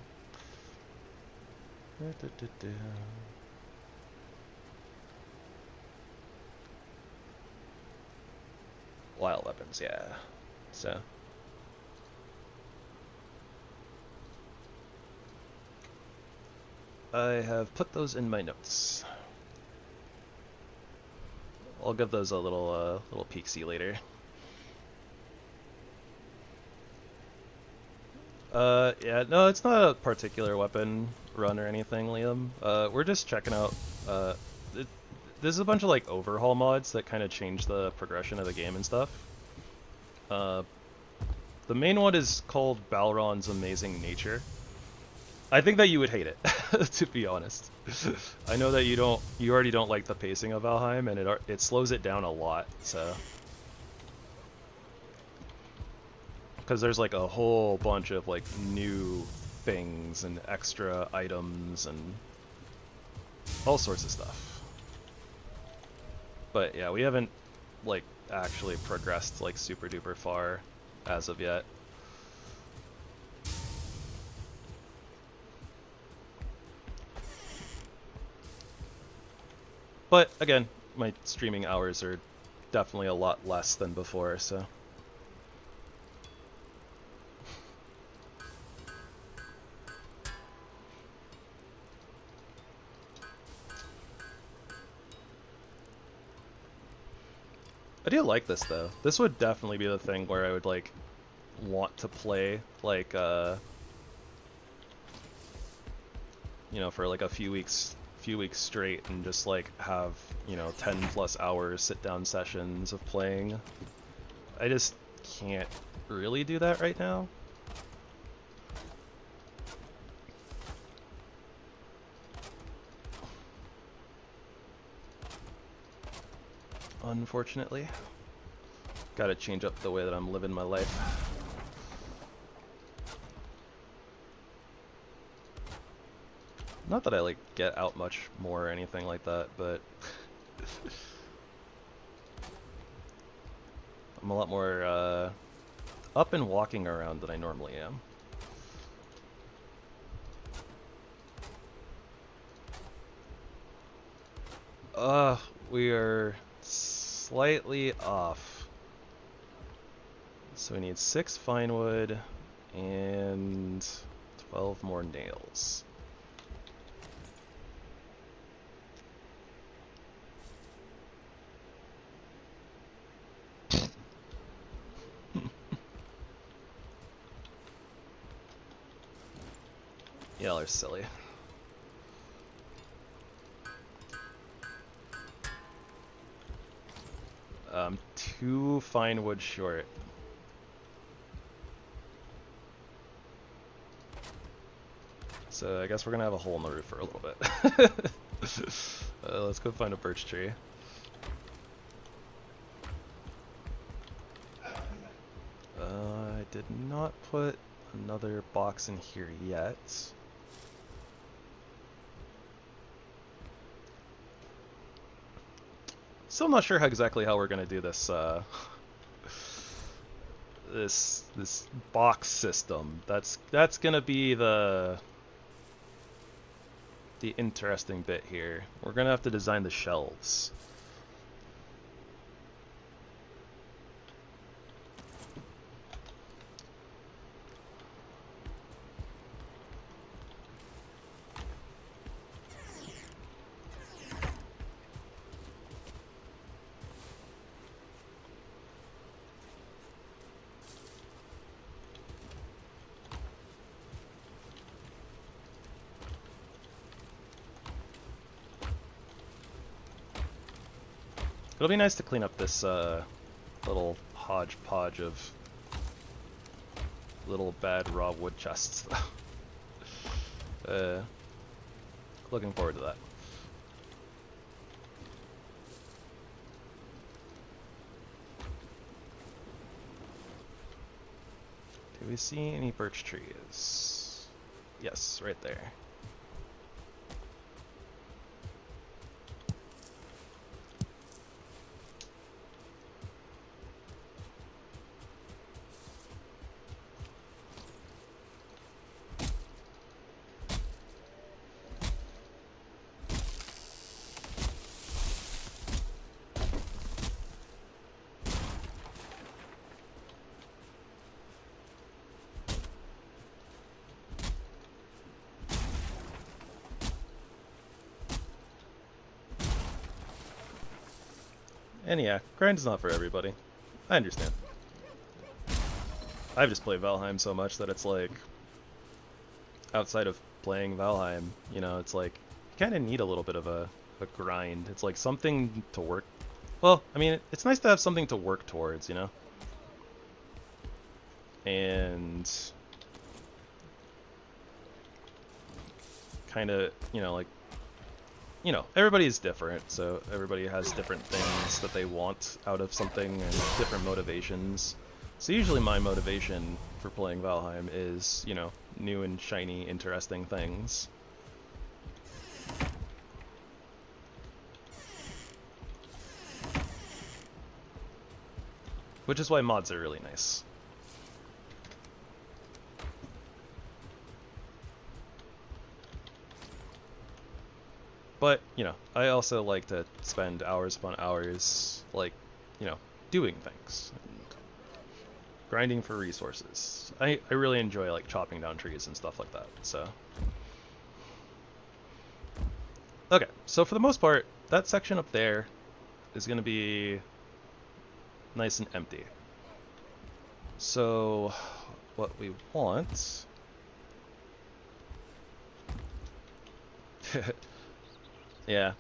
Wild weapons, yeah. So I have put those in my notes. I'll give those a little peek-see later. Yeah, no, it's not a particular weapon run or anything, Liam. We're just checking out, there's a bunch of like overhaul mods that kind of change the progression of the game and stuff. The main one is called Balrond's Amazing Nature. I think that you would hate it, to be honest. I know that you already don't like the pacing of Valheim, and it slows it down a lot, so. Because there's like a whole bunch of like new things and extra items and all sorts of stuff. But yeah, we haven't like actually progressed like super duper far as of yet. But again, my streaming hours are definitely a lot less than before, so. I do like this though. This would definitely be the thing where I would like want to play like you know, for like a few weeks straight and just like have, you know, 10+ hours sit down sessions of playing. I just can't really do that right now. Unfortunately. Gotta change up the way that I'm living my life. Not that I like get out much more or anything like that, but I'm a lot more up and walking around than I normally am. We are slightly off. So we need 6 fine wood and 12 more nails. Y'all are silly. 2 fine wood short. So I guess we're gonna have a hole in the roof for a little bit. Let's go find a birch tree. I did not put another box in here yet. Still not sure exactly how we're gonna do this this box system. That's gonna be the interesting bit here. We're gonna have to design the shelves. It'll be nice to clean up this little hodgepodge of little bad raw wood chests. Looking forward to that. Do we see any birch trees? Yes, right there. And yeah, grind's not for everybody. I understand. I've just played Valheim so much that it's like, outside of playing Valheim, you know, it's like, you kind of need a little bit of a grind. It's like something to work. Well, I mean, it's nice to have something to work towards, you know? And kind of, you know, like, you know, everybody is different, so everybody has different things that they want out of something and different motivations. So usually my motivation for playing Valheim is, you know, new and shiny, interesting things. Which is why mods are really nice. But, you know, I also like to spend hours upon hours, like, you know, doing things. And grinding for resources. I really enjoy, like, chopping down trees and stuff like that, so. Okay, so for the most part, that section up there is going to be nice and empty. So, what we want... Yeah.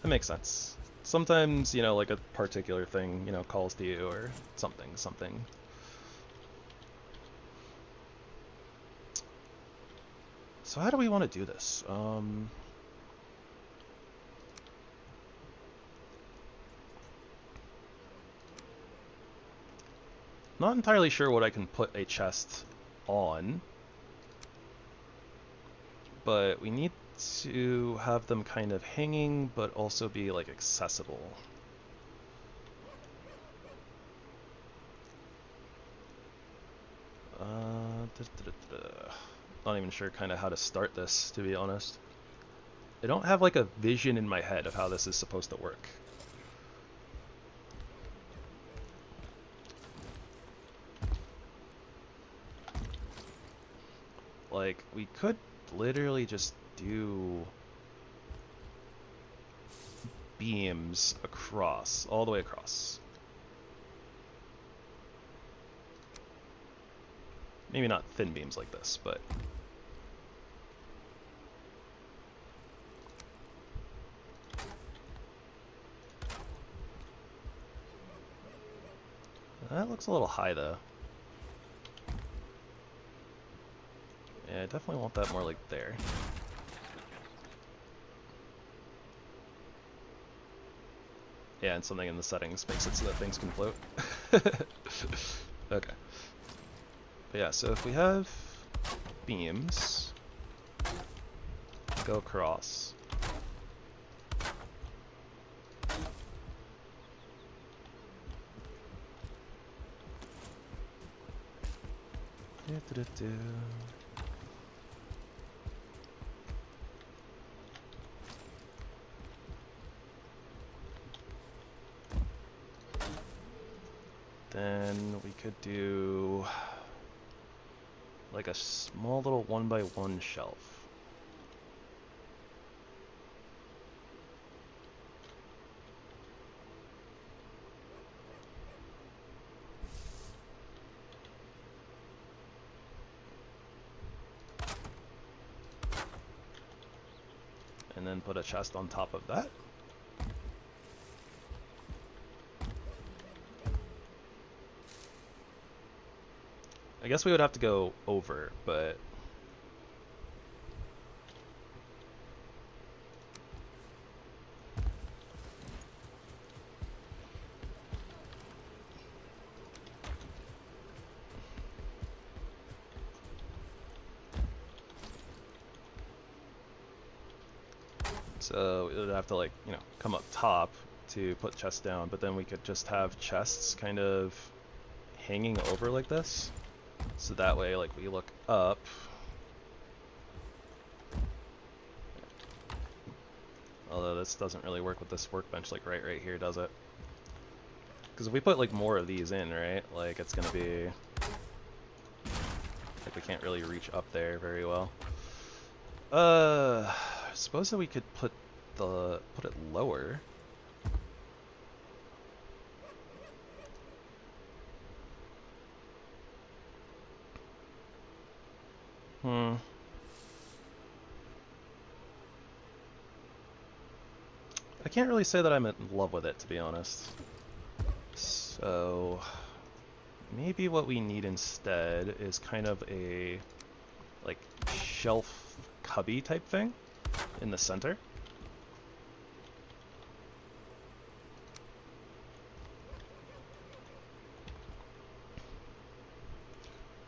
That makes sense. Sometimes, you know, like a particular thing, you know, calls to you or something. So how do we want to do this? Not entirely sure what I can put a chest on, but we need to have them kind of hanging, but also be like accessible. Not even sure kind of how to start this, to be honest. I don't have like a vision in my head of how this is supposed to work. Like, we could literally just do beams across, all the way across. Maybe not thin beams like this, but... That looks a little high, though. Yeah, I definitely want that more like there. Yeah, and something in the settings makes it so that things can float. Okay. But yeah, so if we have beams go across. Then we could do like a small little 1x1 shelf. And then put a chest on top of that. I guess we would have to go over, but... So we would have to, like, you know, come up top to put chests down, but then we could just have chests kind of hanging over like this. So that way, like, we look up. Although this doesn't really work with this workbench, like, right here, does it? Because if we put, like, more of these in, right, like, it's gonna be... like, we can't really reach up there very well. I suppose that we could put it lower. I can't really say that I'm in love with it, to be honest. So maybe what we need instead is kind of a like shelf cubby type thing in the center.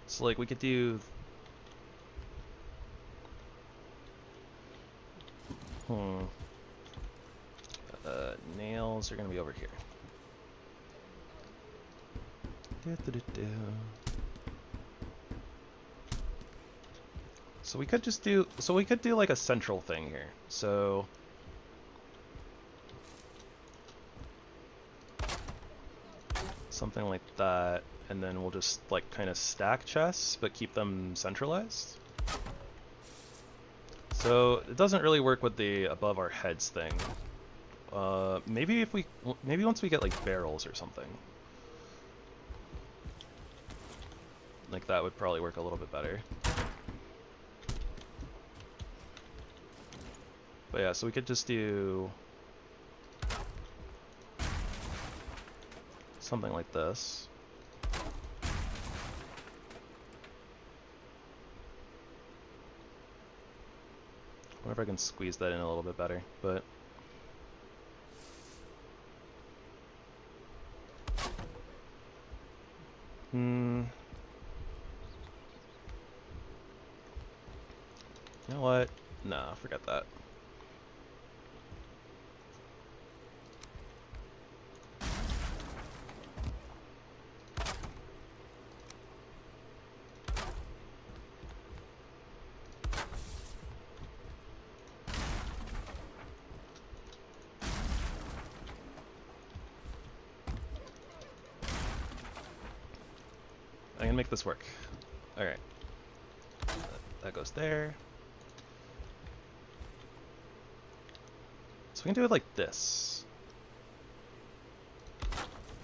So like we could do nails are gonna be over here. So we could just do, like a central thing here. So something like that, and then we'll just like kind of stack chests, but keep them centralized. So it doesn't really work with the above our heads thing. Maybe once we get like barrels or something, like that would probably work a little bit better. But yeah, so we could just do something like this. I wonder if I can squeeze that in a little bit better, but you know what? Nah, forget that. I can make this work. Alright. That goes there. So we can do it like this.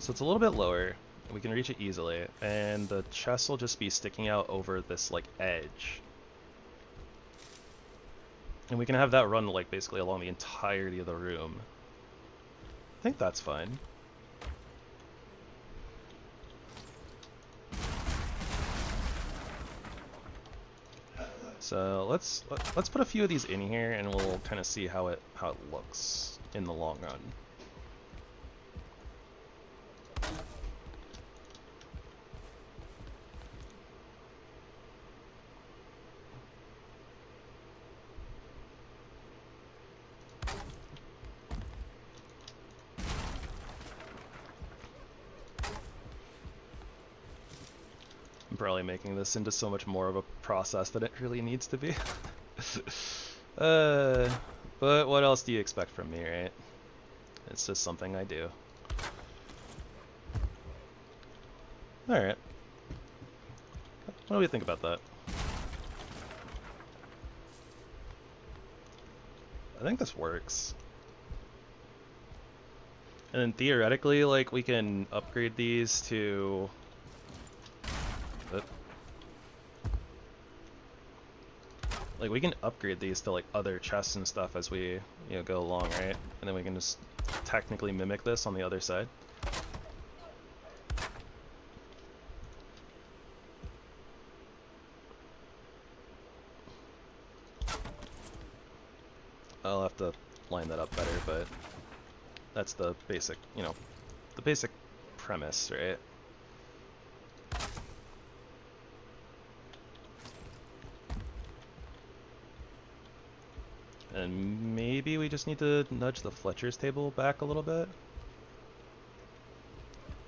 So it's a little bit lower, and we can reach it easily, and the chest will just be sticking out over this like edge. And we can have that run like basically along the entirety of the room. I think that's fine. So let's put a few of these in here, and we'll kind of see how it looks in the long run. I'm probably making this into so much more of a process than it really needs to be. But what else do you expect from me, right? It's just something I do. Alright. What do we think about that? I think this works. And then theoretically, like, we can upgrade these to... Like, we can upgrade these to, like, other chests and stuff as we, go along, right? And then we can just technically mimic this on the other side. I'll have to line that up better, but that's the basic, the basic premise, right? And maybe we just need to nudge the Fletcher's table back a little bit.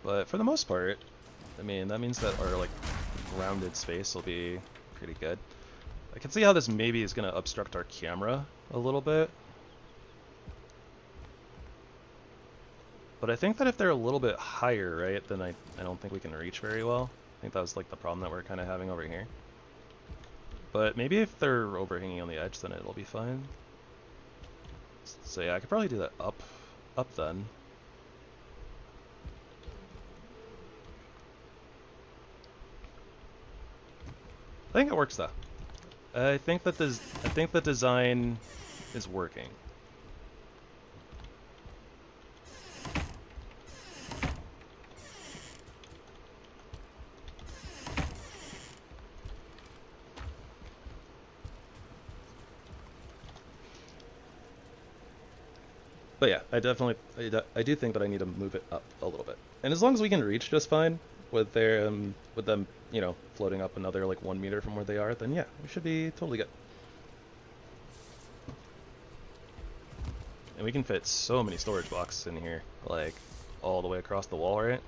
But for the most part, I mean, that means that our, like, rounded space will be pretty good. I can see how this maybe is going to obstruct our camera a little bit. But I think that if they're a little bit higher, right, then I don't think we can reach very well. I think that was, like, the problem that we're kind of having over here. But maybe if they're overhanging on the edge, then it'll be fine. So yeah, I could probably do that up then. I think it works though. I think that the design is working. But yeah, I do think that I need to move it up a little bit. And as long as we can reach just fine with them, floating up another like 1 meter from where they are, then yeah, we should be totally good. And we can fit so many storage boxes in here, like all the way across the wall, right?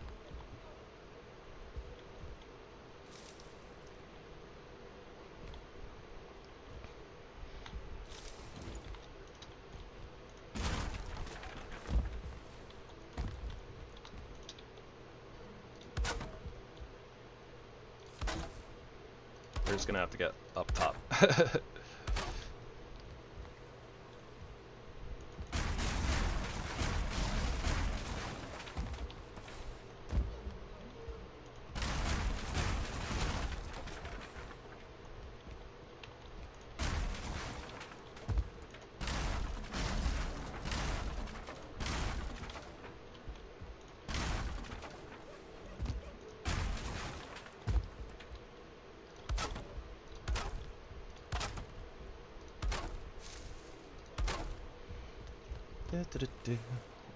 just gonna have to get up top.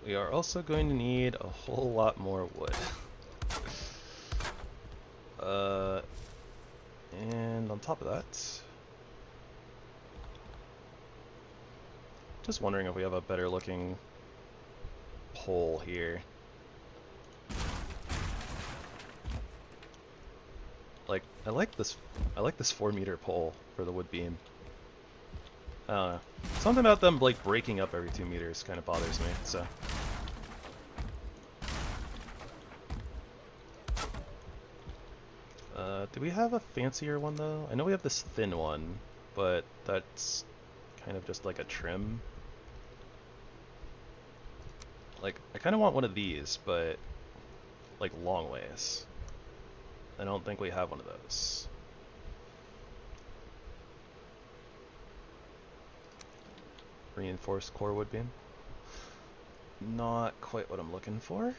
We are also going to need a whole lot more wood. And on top of that, just wondering if we have a better looking pole here. Like, I like this 4-meter pole for the wood beam. I don't know. Something about them like breaking up every 2 meters kind of bothers me, so. Do we have a fancier one though? I know we have this thin one, but that's kind of just like a trim. Like, I kind of want one of these, but like long ways. I don't think we have one of those. Reinforced core wood beam. Not quite what I'm looking for.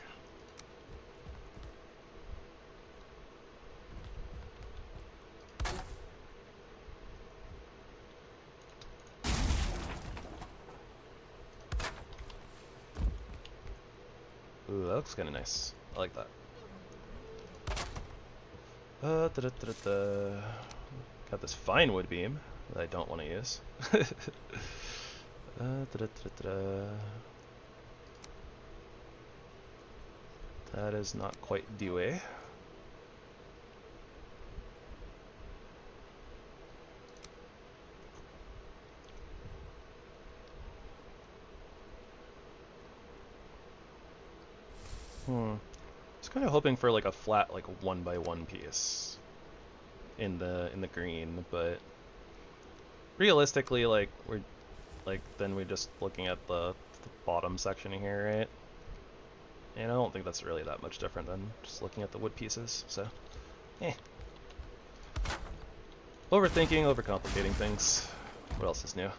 Ooh, that looks kind of nice. I like that. Got this fine wood beam that I don't want to use. That is not quite the way. I was kind of hoping for like a flat, like 1x1 piece in the green, but realistically, like then we're just looking at the bottom section here, right? And I don't think that's really that much different than just looking at the wood pieces. So, overthinking, overcomplicating things. What else is new?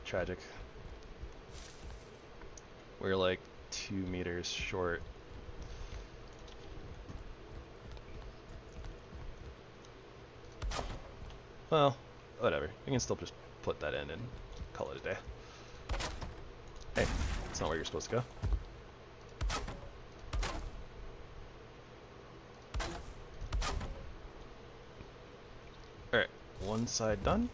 Tragic. We're like 2 meters short. Well, whatever. We can still just put that in and call it a day. Hey, that's not where you're supposed to go. Alright, one side done.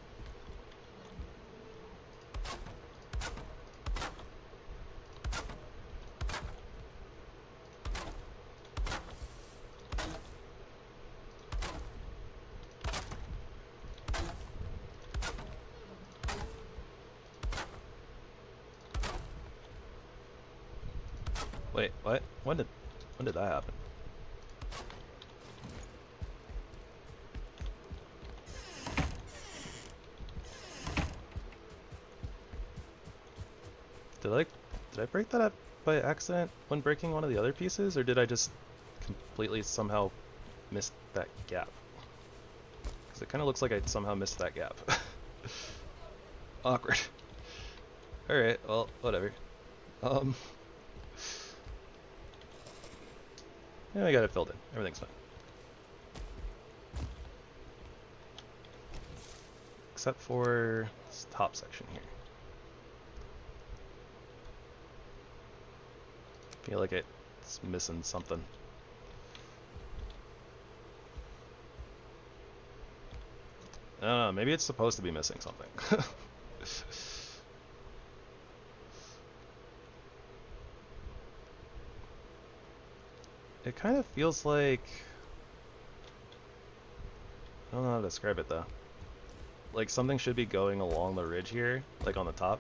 Wait, what? When did that happen? Did I break that up by accident when breaking one of the other pieces, or did I just completely somehow miss that gap? Because it kind of looks like I somehow missed that gap. Awkward. Alright, well, whatever. Yeah, I got it filled in. Everything's fine. Except for this top section here. I feel like it's missing something. I don't know, maybe it's supposed to be missing something. It kind of feels like... I don't know how to describe it though. Like something should be going along the ridge here, like on the top.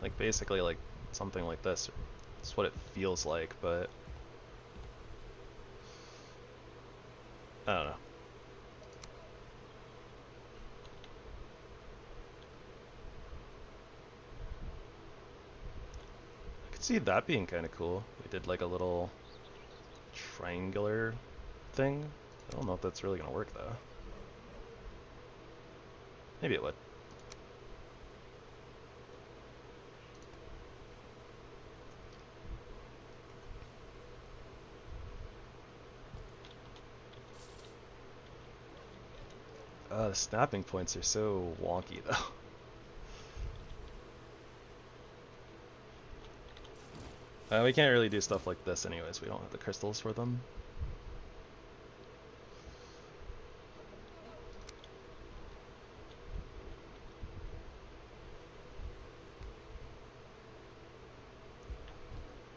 Like basically like something like this. It's what it feels like, but I don't know. I could see that being kind of cool. We did like a little triangular thing. I don't know if that's really gonna work though. Maybe it would. The snapping points are so wonky though. We can't really do stuff like this anyways. We don't have the crystals for them.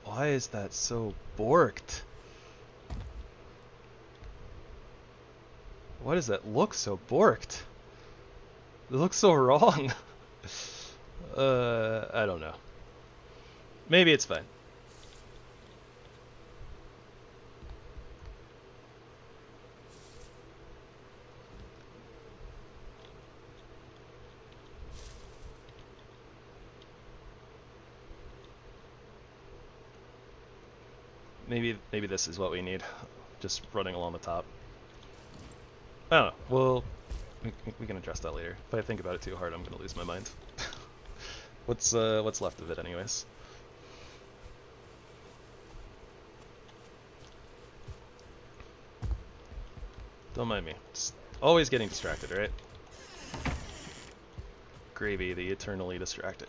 Why is that so borked? Why does that look so borked? It looks so wrong. I don't know. Maybe it's fine. Maybe this is what we need. Just running along the top. I don't know. Well, we can address that later. If I think about it too hard, I'm gonna lose my mind. What's left of it, anyways? Don't mind me. Just always getting distracted, right? Gravy, the eternally distracted.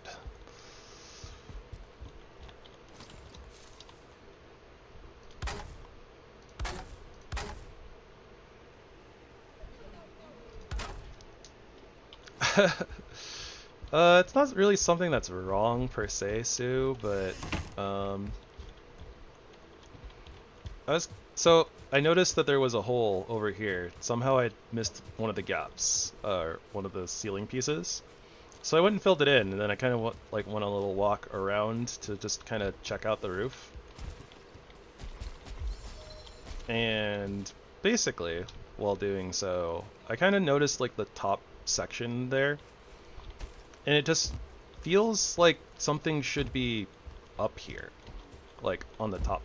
It's not really something that's wrong per se, Sue, but I noticed that there was a hole over here. Somehow I missed one of the gaps, or one of the ceiling pieces. So I went and filled it in, and then I kind of went a little walk around to just kind of check out the roof. And basically, while doing so, I kind of noticed like the top section there, and it just feels like something should be up here, like on the top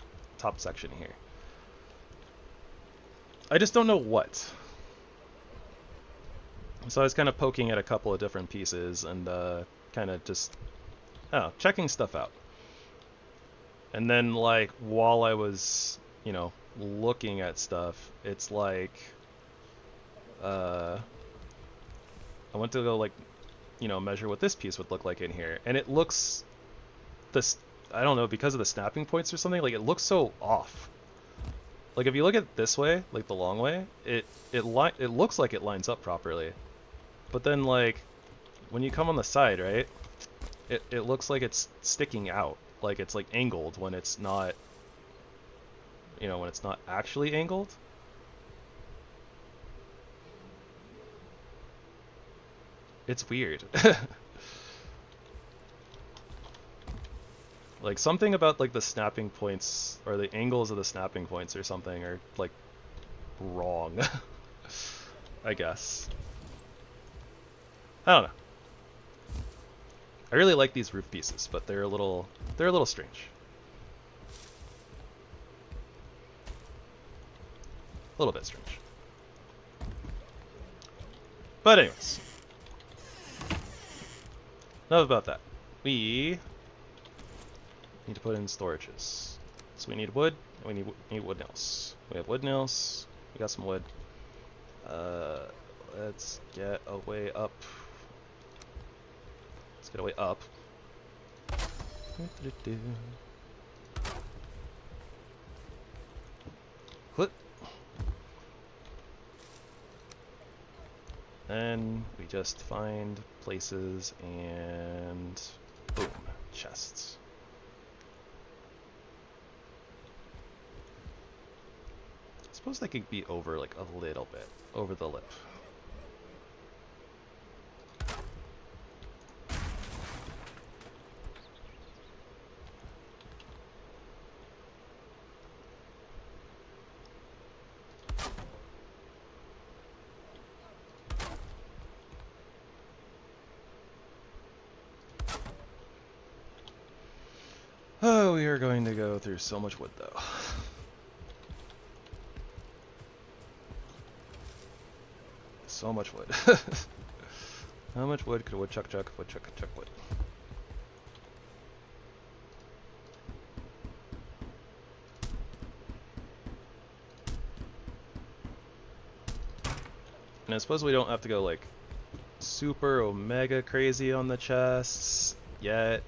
section here. I just don't know what. So I was kind of poking at a couple of different pieces and kind of just, I don't know, checking stuff out. And then like while I was, you know, looking at stuff, it's like I went to go like, you know, measure what this piece would look like in here, and it looks I don't know, because of the snapping points or something, like it looks so off. Like if you look at it this way, like the long way, it looks like it lines up properly. But then like when you come on the side, right? It looks like it's sticking out, like it's like angled when it's not, you know, when it's not actually angled. It's weird. Like something about like the snapping points or the angles of the snapping points or something are like wrong. I guess. I don't know. I really like these roof pieces, but they're a little strange. A little bit strange. But anyways. Enough about that. We need to put in storages. So we need wood, and we need wood nails. We have wood nails, we got some wood. Let's get a way up. Let's get a way up. What? Then we just find places and boom, chests. I suppose they could be over like a little bit, over the lip. Oh, we are going to go through so much wood, though. So much wood. How much wood could a woodchuck chuck if woodchuck could chuck wood? And I suppose we don't have to go like super omega crazy on the chests yet,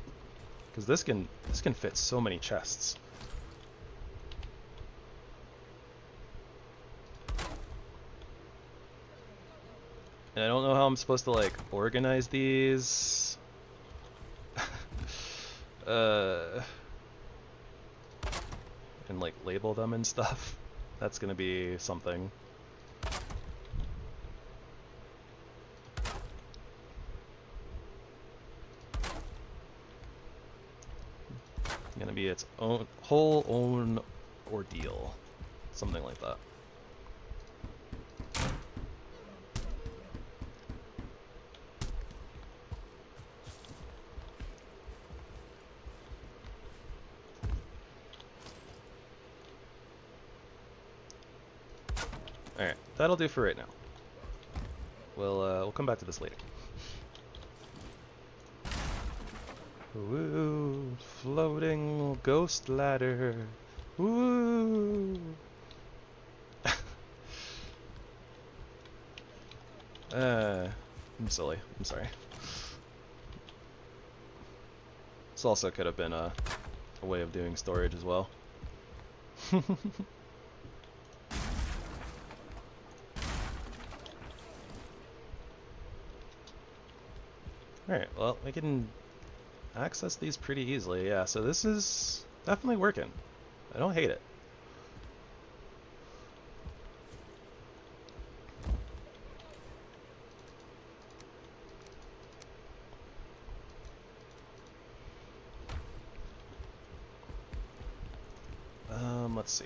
because this can fit so many chests. And I don't know how I'm supposed to like organize these. And like label them and stuff. That's gonna be something. Gonna be its own whole own ordeal. Something like that. Alright, that'll do for right now. We'll come back to this later. Woo! Floating ghost ladder. Woo! I'm silly. I'm sorry. This also could have been a way of doing storage as well. Alright, well, we can access these pretty easily, yeah, so this is definitely working. I don't hate it. Let's see.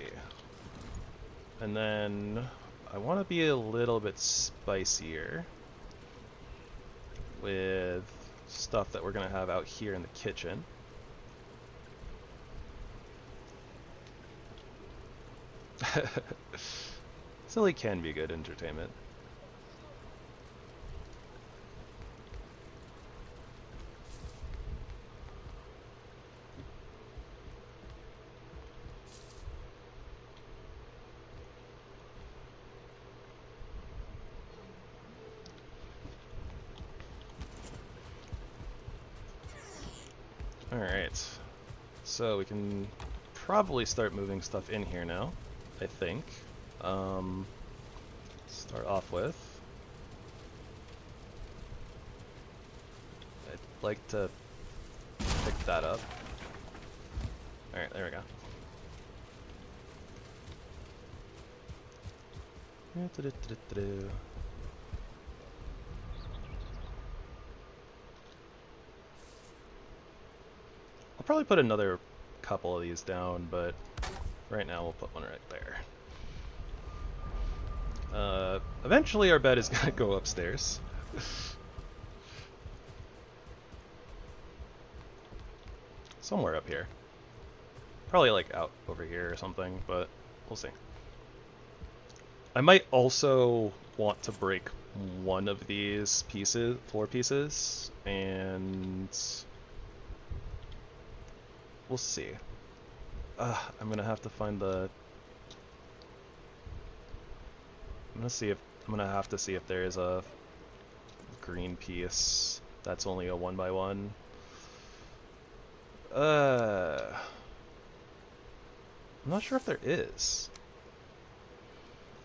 And then I want to be a little bit spicier with stuff that we're going to have out here in the kitchen. Silly can be good entertainment. Alright, so we can probably start moving stuff in here now, I think. Start off with, I'd like to pick that up. Alright, there we go. I'll probably put another couple of these down, but right now we'll put one right there. Eventually our bed is going to go upstairs. Somewhere up here. Probably like out over here or something, but we'll see. I might also want to break one of these pieces, floor pieces, and we'll see. I'm gonna have to find the. I'm gonna have to see if there is a green piece that's only a 1x1. I'm not sure if there is.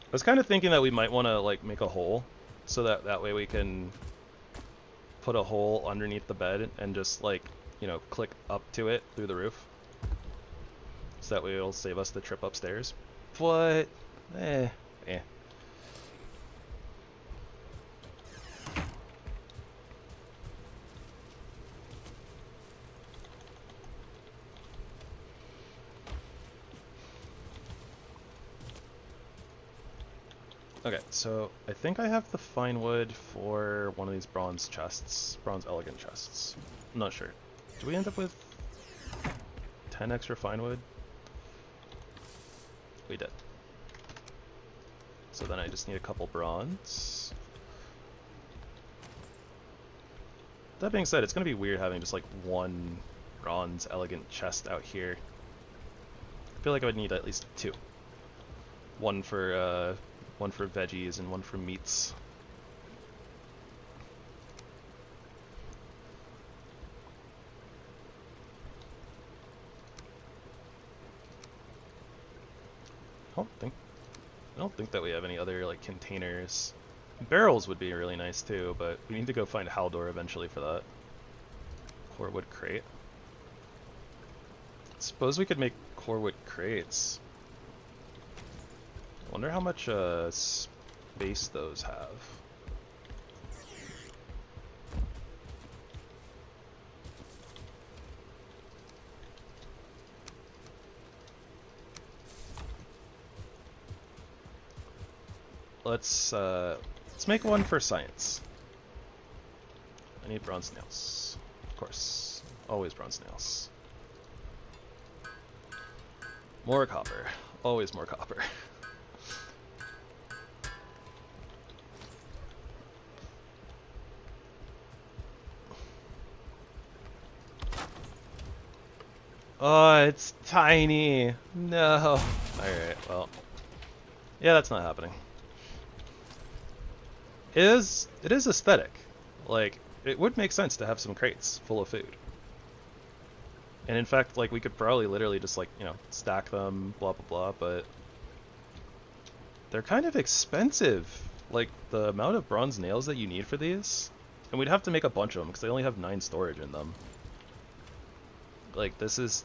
I was kind of thinking that we might want to like make a hole, so that way we can put a hole underneath the bed and just like, you know, click up to it through the roof. So that way it'll save us the trip upstairs. But eh. Okay, so I think I have the fine wood for one of these bronze chests, bronze elegant chests. I'm not sure. Do we end up with 10 extra fine wood? We did. So then I just need a couple bronze. That being said, it's going to be weird having just like one bronze elegant chest out here. I feel like I would need at least two. One for veggies and one for meats. I don't think that we have any other like containers. Barrels would be really nice too, but we need to go find Haldor eventually for that. Corewood crate. Suppose we could make corewood crates. I wonder how much space those have. Let's make one for science. I need bronze nails. Of course. Always bronze nails. More copper. Always more copper. Oh, it's tiny. No. Alright, well. Yeah, that's not happening. It is aesthetic. Like, it would make sense to have some crates full of food. And in fact, like, we could probably literally just, like, you know, stack them, blah, blah, blah, but they're kind of expensive. Like, the amount of bronze nails that you need for these, and we'd have to make a bunch of them, because they only have 9 storage in them. Like, the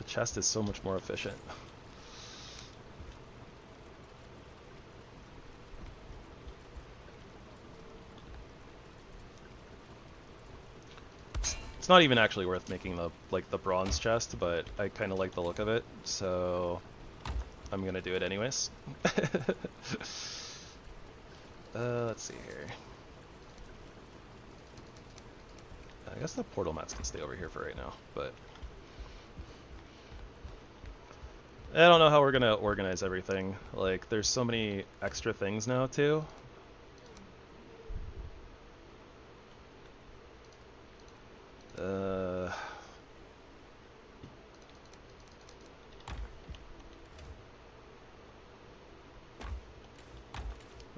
chest is so much more efficient. It's not even actually worth making the bronze chest, but I kind of like the look of it, so I'm gonna do it anyways. Let's see here. I guess the portal mats can stay over here for right now, but I don't know how we're gonna organize everything. Like, there's so many extra things now too.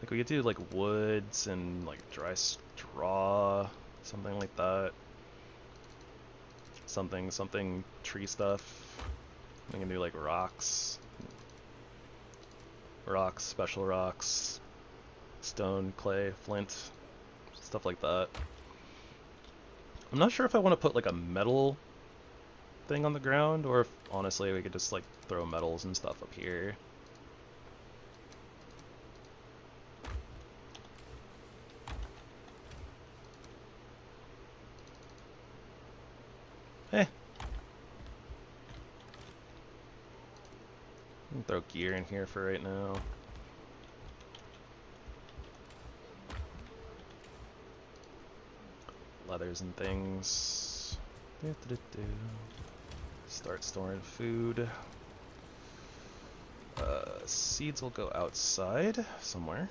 Like, we could do like woods and like dry straw, something like that. Something tree stuff. We can do like rocks, special rocks, stone, clay, flint, stuff like that. I'm not sure if I want to put like a metal thing on the ground, or if honestly we could just like throw metals and stuff up here. Throw gear in here for right now. Leathers and things. Start storing food. Seeds will go outside somewhere.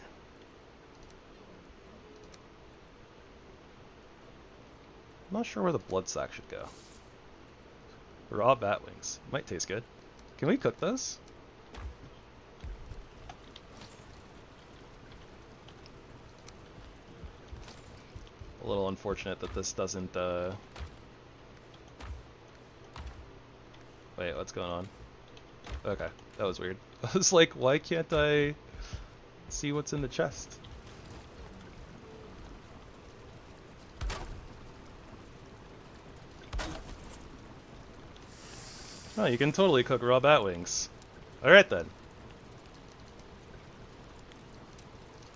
I'm not sure where the blood sack should go. Raw bat wings. Might taste good. Can we cook those? A little unfortunate that this doesn't, Wait, what's going on? Okay, that was weird. I was like, why can't I see what's in the chest? Oh, you can totally cook raw bat wings. Alright then.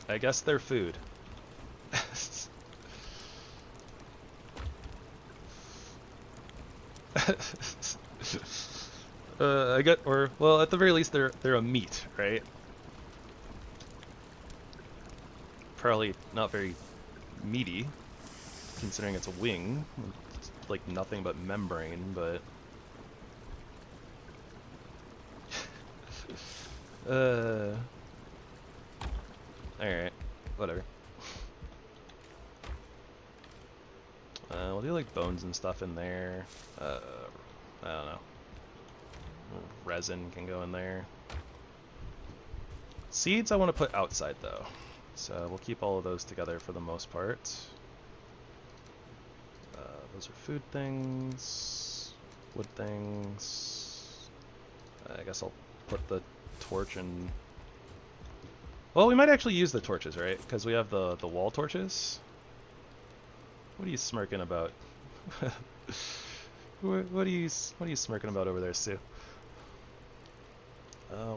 I guess they're food. Well, at the very least, they're a meat, right? Probably not very meaty, considering it's a wing. It's like nothing but membrane, but Alright. Whatever. We'll do like bones and stuff in there. I don't know. Resin can go in there. Seeds I want to put outside though. So we'll keep all of those together for the most part. Those are food things, wood things. I guess I'll put the torch in. Well, we might actually use the torches, right? Because we have the wall torches. What are you smirking about? What are you smirking about over there, Sue?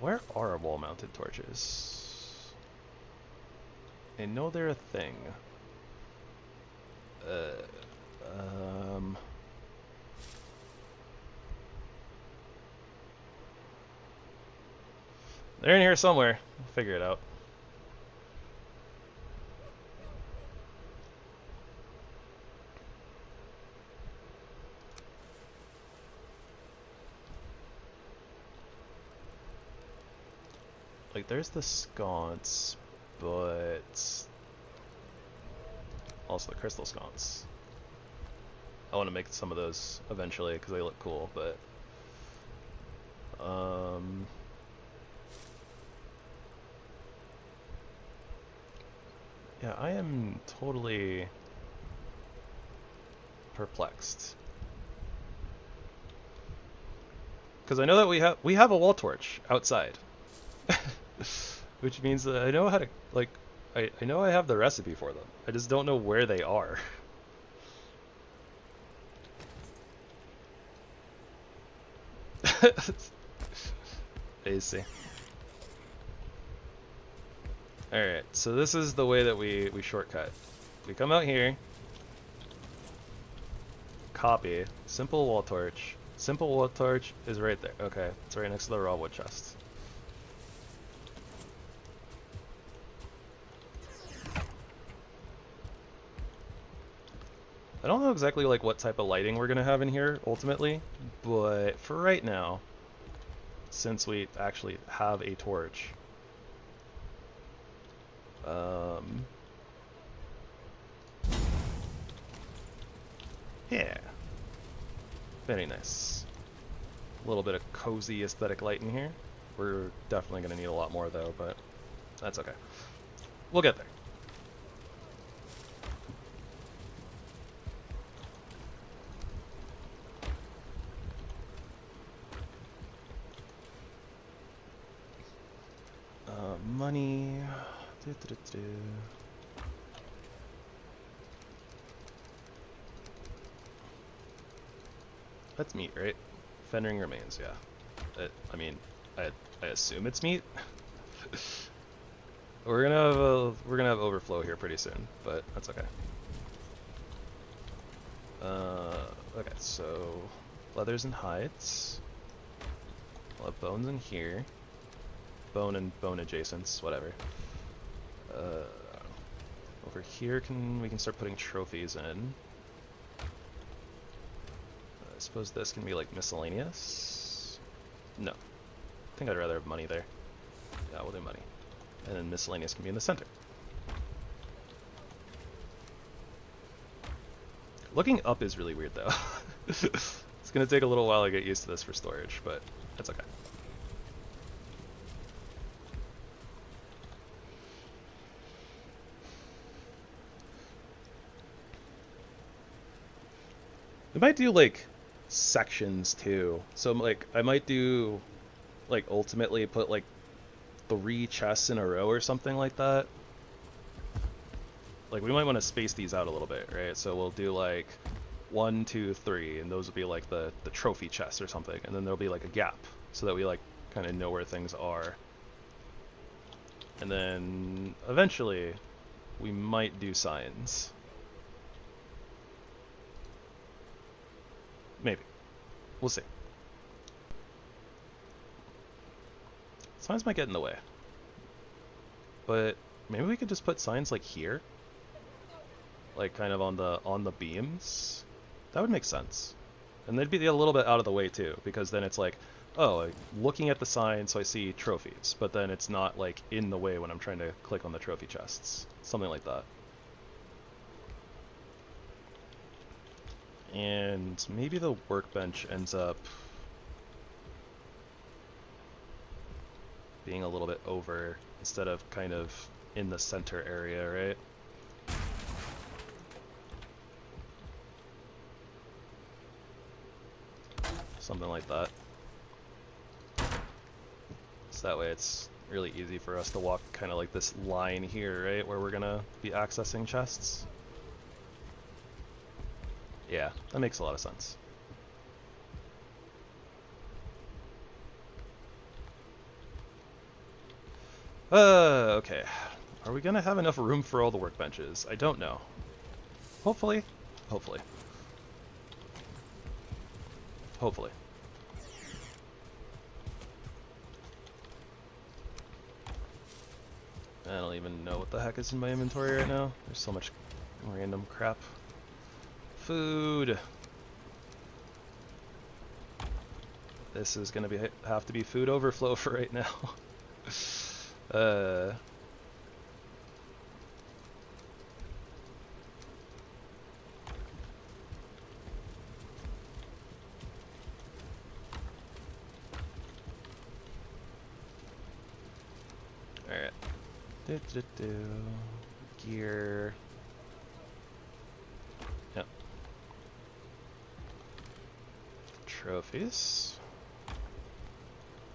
Where are our wall-mounted torches? I know they're a thing. They're in here somewhere. We'll figure it out. Like, there's the sconce, but also the crystal sconce. I want to make some of those eventually because they look cool, but yeah, I am totally perplexed because I know that we have a wall torch outside. Which means that I know how to, like, I know I have the recipe for them. I just don't know where they are. Easy. Alright, so this is the way that we shortcut. We come out here, copy, simple wall torch. Simple wall torch is right there. Okay, it's right next to the raw wood chest. I don't know exactly like what type of lighting we're gonna have in here ultimately, but for right now, since we actually have a torch, yeah, very nice. A little bit of cozy aesthetic light in here. We're definitely gonna need a lot more though, but that's okay. We'll get there. Money. That's meat, right? Fendering remains, yeah. I mean, I assume it's meat. we're gonna have overflow here pretty soon, but that's okay. Okay, so leathers and hides. We'll have bones in here. Bone and bone adjacents, whatever. Over here we can start putting trophies in. I suppose this can be like miscellaneous. No, I think I'd rather have money there. Yeah, we'll do money, and then miscellaneous can be in the center. Looking up is really weird though. It's gonna take a little while to get used to this for storage, but that's okay. We might do like sections too. So like I might do like ultimately put like 3 chests in a row or something like that. Like we might want to space these out a little bit, right? So we'll do like 1, 2, 3, and those will be like the trophy chests or something, and then there'll be like a gap so that we like kind of know where things are. And then eventually we might do signs. Maybe. We'll see. Signs might get in the way. But maybe we could just put signs like here. Like kind of on the beams. That would make sense. And they'd be a little bit out of the way too, because then it's like oh, like, looking at the sign, so I see trophies, but then it's not like in the way when I'm trying to click on the trophy chests. Something like that. And maybe the workbench ends up being a little bit over instead of kind of in the center area, right? Something like that. So that way it's really easy for us to walk kind of like this line here, right? Where we're gonna be accessing chests. Yeah, that makes a lot of sense. Okay. Are we gonna have enough room for all the workbenches? I don't know. Hopefully. Hopefully. Hopefully. I don't even know what the heck is in my inventory right now. There's so much random crap. Food! This is gonna have to be food overflow for right now. Alright. Gear. Yep. Trophies.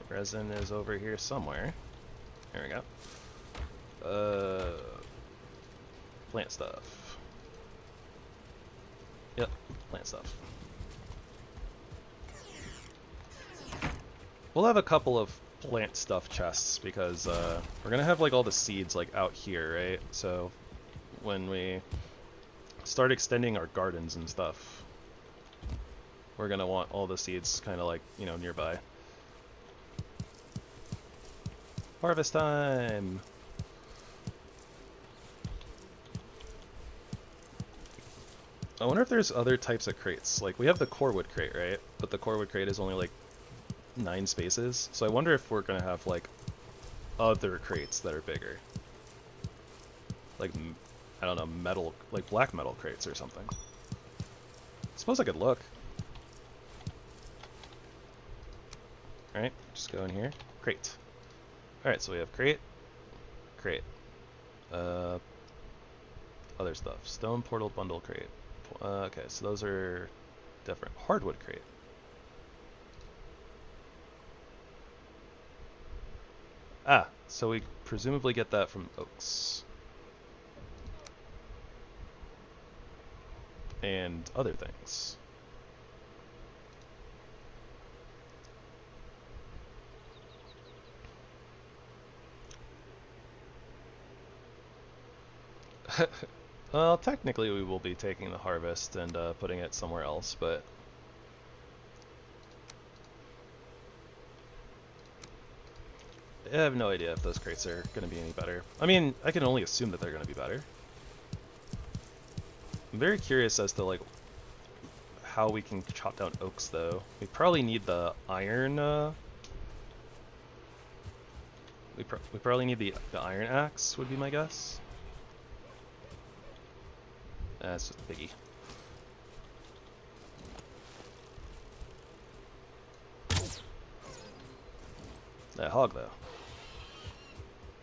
Resin is over here somewhere. There we go. Plant stuff. Yep, plant stuff. We'll have a couple of plant stuff chests because we're gonna have like all the seeds like out here, right? So when we start extending our gardens and stuff, we're gonna want all the seeds kind of like, you know, nearby. Harvest time! I wonder if there's other types of crates. Like, we have the corewood crate, right? But the corewood crate is only like 9 spaces. So I wonder if we're gonna have like other crates that are bigger. Like, I don't know, metal, like black metal crates or something. Suppose I could look. Alright, just go in here. Crate. Alright, so we have crate. Crate. Other stuff. Stone portal bundle crate. Okay, so those are different. Hardwood crate. Ah, so we presumably get that from oaks. And other things. Well, technically we will be taking the harvest and putting it somewhere else, but I have no idea if those crates are going to be any better. I mean, I can only assume that they're going to be better. I'm very curious as to like how we can chop down oaks, though. We probably need the iron. We probably need the iron axe, would be my guess. That's just a biggie. That hog, though.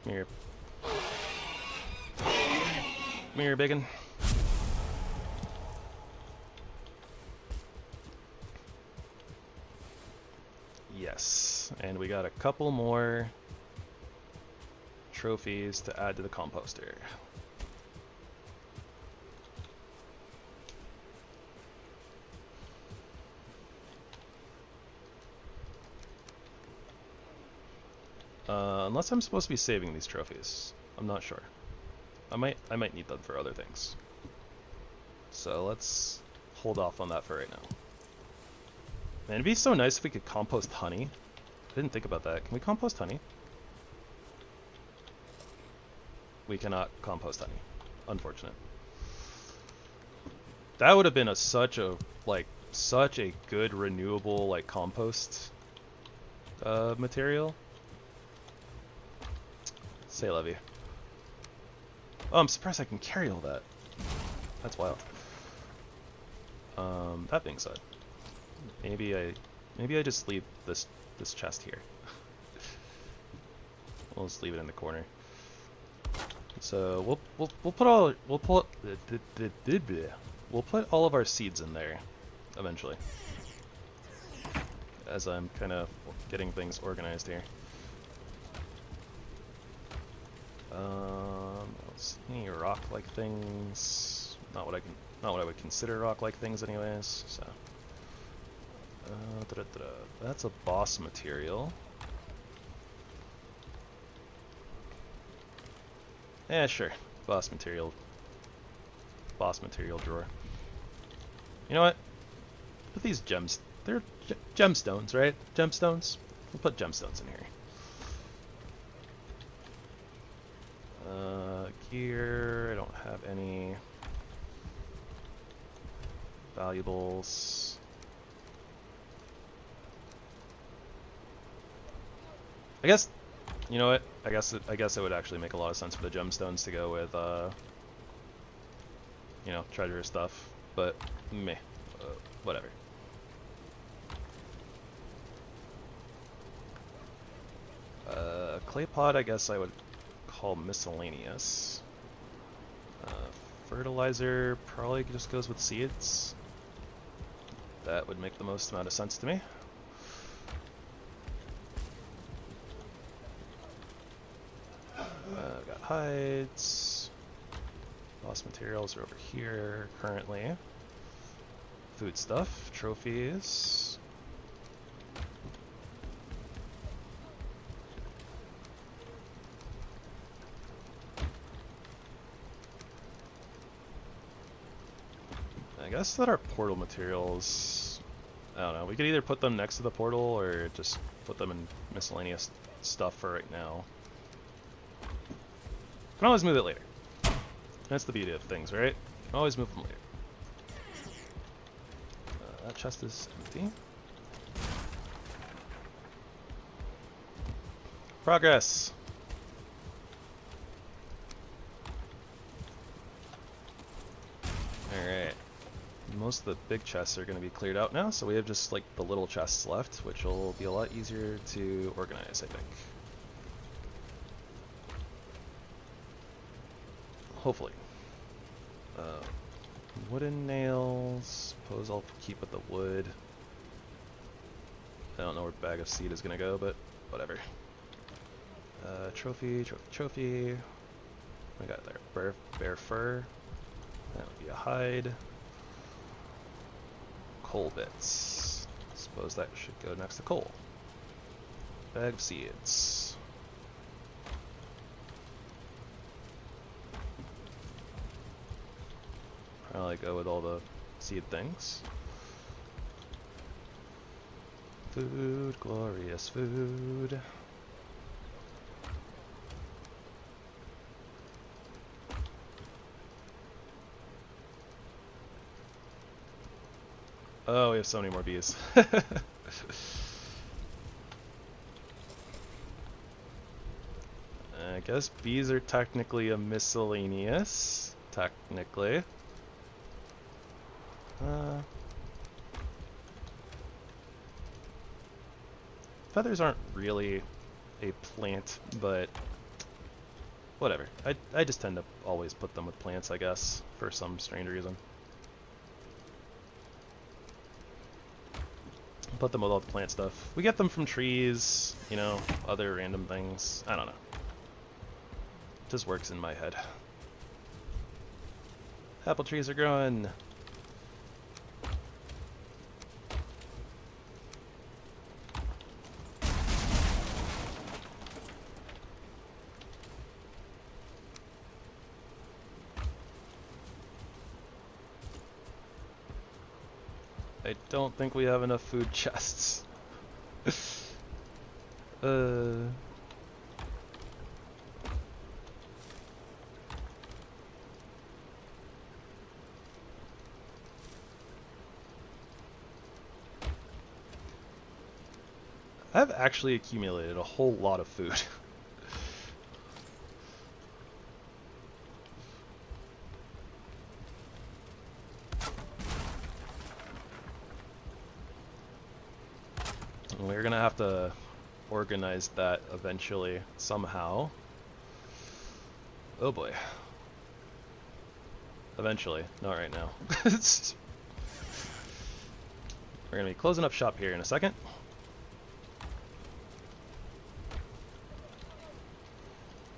Come here. Come here, biggin. Yes, and we got a couple more trophies to add to the composter. Unless I'm supposed to be saving these trophies. I'm not sure. I might need them for other things. So let's hold off on that for right now. Man, it'd be so nice if we could compost honey. I didn't think about that. Can we compost honey? We cannot compost honey. Unfortunate. That would have been such a good renewable like compost. material. Say levy. Oh, I'm surprised I can carry all that. That's wild. That being said, maybe I just leave this chest here. We'll just leave it in the corner. So we'll put all of our seeds in there eventually, as I'm kind of getting things organized here. Any rock-like things? Not what I would consider rock-like things, anyways. So, that's a boss material. Yeah, sure. Boss material drawer. You know what? Put these gems. They're gemstones, right? Gemstones. We'll put gemstones in here. Gear. I don't have any valuables. I guess. You know what? I guess it would actually make a lot of sense for the gemstones to go with, you know, treasure stuff. But meh, whatever. Clay pot, I guess I would call miscellaneous. Fertilizer probably just goes with seeds. That would make the most amount of sense to me. Got hides. Boss materials are over here currently. Food stuff, trophies. I guess that our portal materials, I don't know, we could either put them next to the portal or just put them in miscellaneous stuff for right now. Can always move it later. That's the beauty of things, right? Can always move them later. That chest is empty. Progress! Alright. Most of the big chests are going to be cleared out now, so we have just like the little chests left, which will be a lot easier to organize, I think. Hopefully. Wooden nails. Suppose I'll keep with the wood. I don't know where bag of seed is gonna go, but whatever. Trophy. We got there. Bear fur. That would be a hide. Coal bits. Suppose that should go next to coal. Bag of seeds. Probably go with all the seed things. Food, glorious food. Oh, we have so many more bees. I guess bees are technically a miscellaneous. Technically. Feathers aren't really a plant, but whatever. I just tend to always put them with plants, I guess, for some strange reason. Put them with all the plant stuff. We get them from trees, you know, other random things. I don't know. It just works in my head. Apple trees are growing. I don't think we have enough food chests. I've actually accumulated a whole lot of food. We're gonna have to organize that eventually, somehow. Oh boy. Eventually, not right now. We're gonna be closing up shop here in a second.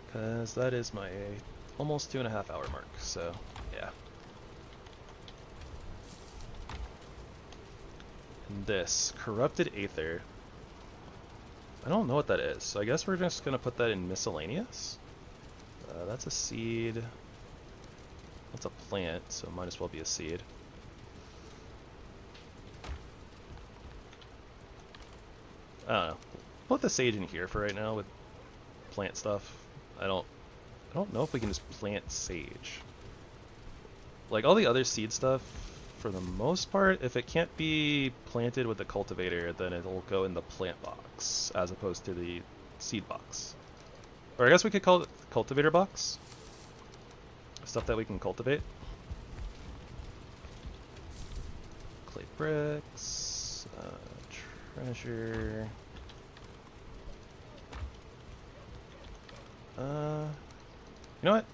Because that is my almost 2.5 hour mark, so yeah. And this corrupted aether. I don't know what that is, so I guess we're just gonna put that in miscellaneous. That's a seed. That's a plant, so it might as well be a seed. I don't know. Put the sage in here for right now with plant stuff. I don't know if we can just plant sage. Like all the other seed stuff, for the most part, if it can't be planted with the cultivator, then it'll go in the plant box as opposed to the seed box. Or I guess we could call it cultivator box. Stuff that we can cultivate. Clay bricks, treasure. You know what?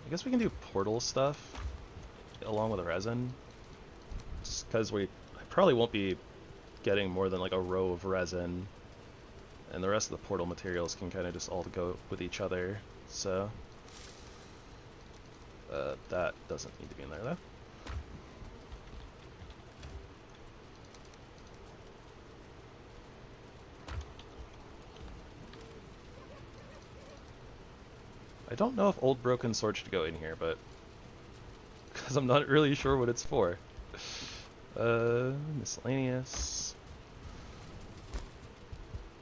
I guess we can do portal stuff along with resin. Just because I probably won't be getting more than like a row of resin, and the rest of the portal materials can kind of just all go with each other. So that doesn't need to be in there though. I don't know if old broken sword should go in here, but because I'm not really sure what it's for. Miscellaneous.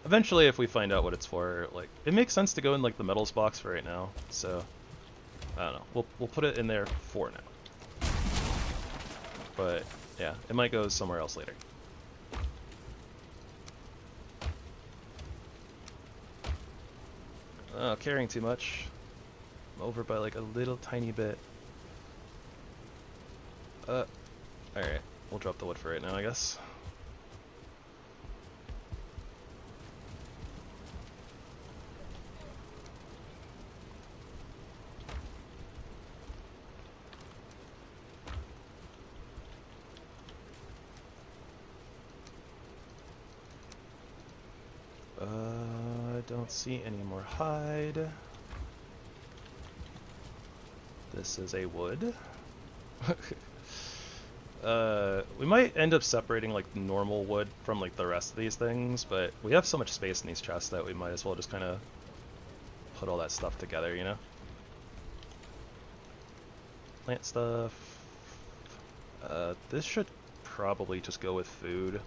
Eventually, if we find out what it's for, like, it makes sense to go in like the metals box for right now. So I don't know. We'll put it in there for now. But yeah, it might go somewhere else later. Oh, carrying too much. I'm over by like a little tiny bit. Alright. We'll drop the wood for right now, I guess. I don't see any more hide. This is a wood. We might end up separating like normal wood from like the rest of these things, but we have so much space in these chests that we might as well just kind of put all that stuff together, you know? Plant stuff. This should probably just go with food.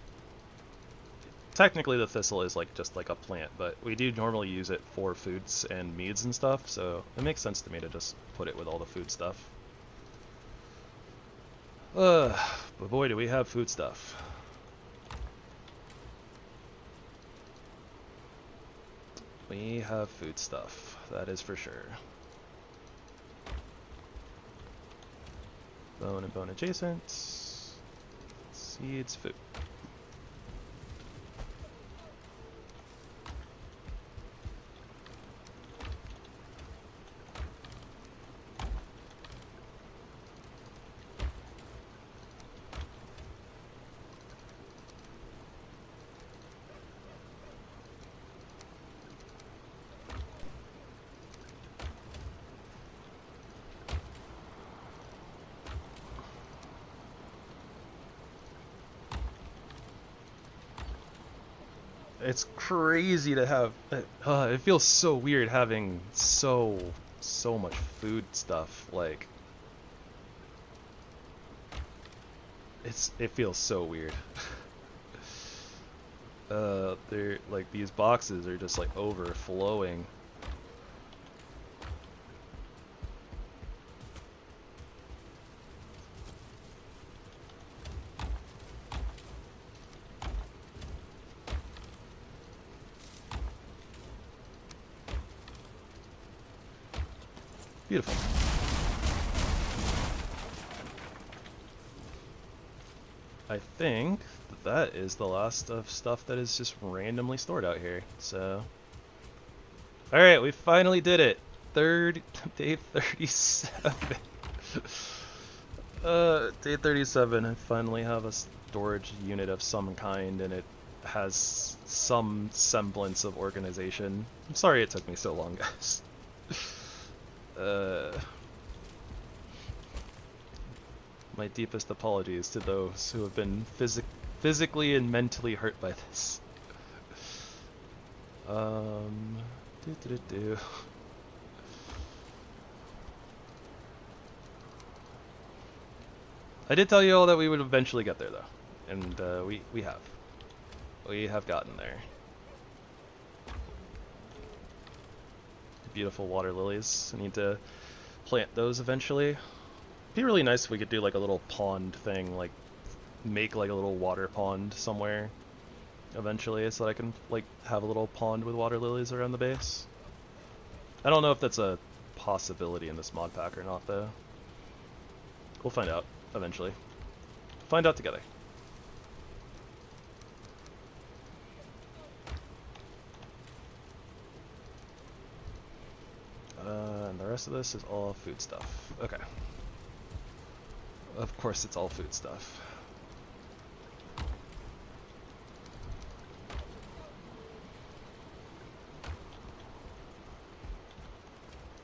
Technically the thistle is like just like a plant, but we do normally use it for foods and meads and stuff, so it makes sense to me to just put it with all the food stuff. But boy, do we have food stuff. We have food stuff, that is for sure. Bone and bone adjacent. Seeds, food. It's crazy to have. It feels so weird having so much food stuff. Like, it feels so weird. They're like these boxes are just like overflowing. Beautiful. I think that is the last of stuff that is just randomly stored out here. So, all right, we finally did it. Day 37. Day 37. I finally have a storage unit of some kind, and it has some semblance of organization. I'm sorry it took me so long, guys. My deepest apologies to those who have been physically and mentally hurt by this. I did tell you all that we would eventually get there, though, and we have. We have gotten there. Beautiful water lilies. I need to plant those eventually. It'd be really nice if we could do like a little pond thing, like make like a little water pond somewhere eventually, so that I can like have a little pond with water lilies around the base. I don't know if that's a possibility in this mod pack or not, though. We'll find out eventually. Find out together. And the rest of this is all food stuff. Okay. Of course it's all food stuff.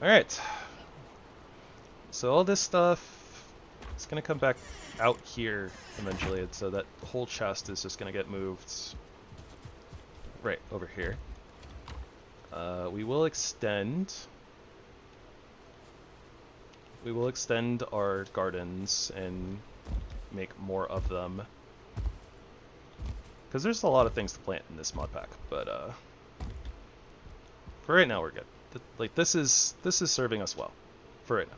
Alright. So all this stuff is going to come back out here eventually, and so that whole chest is just going to get moved right over here. We will extend our gardens and make more of them, because there's a lot of things to plant in this mod pack, but for right now we're good. Like this is serving us well for right now.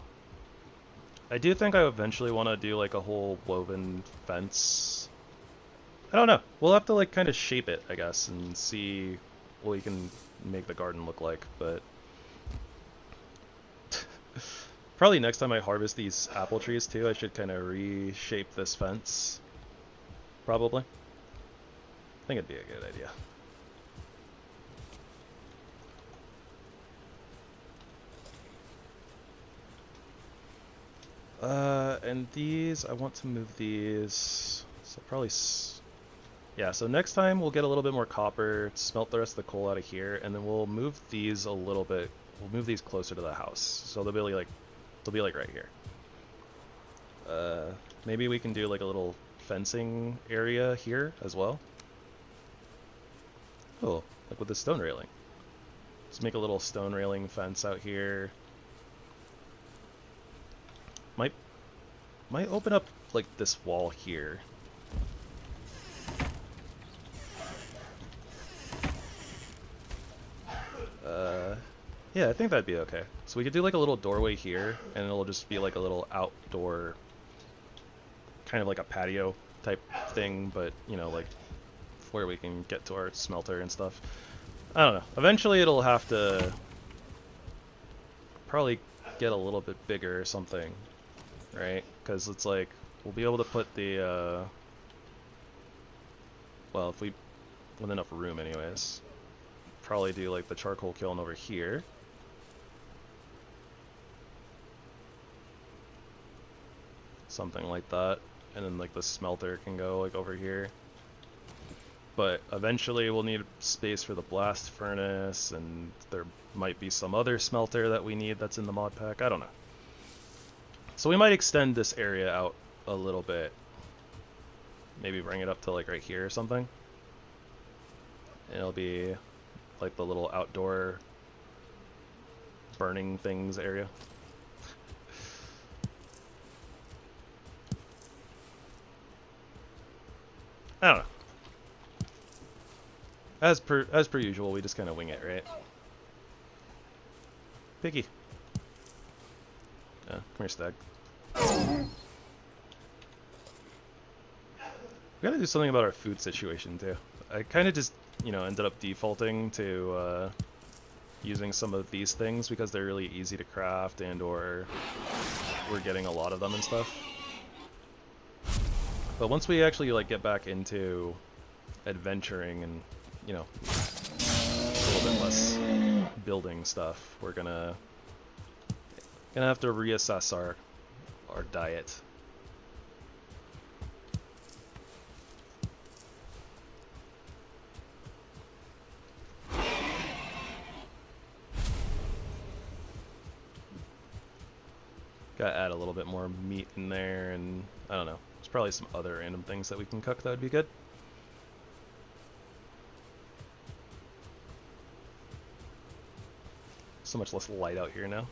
I do think I eventually want to do like a whole woven fence. I don't know. We'll have to like kind of shape it, I guess, and see what we can make the garden look like, but probably next time I harvest these apple trees too, I should kind of reshape this fence. Probably. I think it'd be a good idea. And these, I want to move these, so probably, yeah, so next time we'll get a little bit more copper, smelt the rest of the coal out of here, and then we'll move these a little bit, we'll move these closer to the house, so they'll be like right here. Maybe we can do like a little fencing area here as well. Oh, like with the stone railing. Let's make a little stone railing fence out here. Might open up like this wall here. Yeah, I think that'd be okay. So we could do like a little doorway here, and it'll just be like a little outdoor, kind of like a patio type thing, but you know, like where we can get to our smelter and stuff. I don't know. Eventually it'll have to probably get a little bit bigger or something, right? Because it's like we'll be able to put the well, if we with enough room anyways, probably do like the charcoal kiln over here. Something like that, and then like the smelter can go like over here. But eventually we'll need space for the blast furnace, and there might be some other smelter that we need that's in the mod pack. I don't know. So we might extend this area out a little bit. Maybe bring it up to like right here or something. And it'll be like the little outdoor burning things area. I don't know. As per usual, we just kind of wing it, right? Piggy. Come here, Stag. We gotta do something about our food situation too. I kind of just, you know, ended up defaulting to using some of these things because they're really easy to craft and or we're getting a lot of them and stuff. But once we actually like get back into adventuring and, you know, a little bit less building stuff, we're gonna have to reassess our diet. Gotta add a little bit more meat in there, and I don't know. There's probably some other random things that we can cook that would be good. So much less light out here now.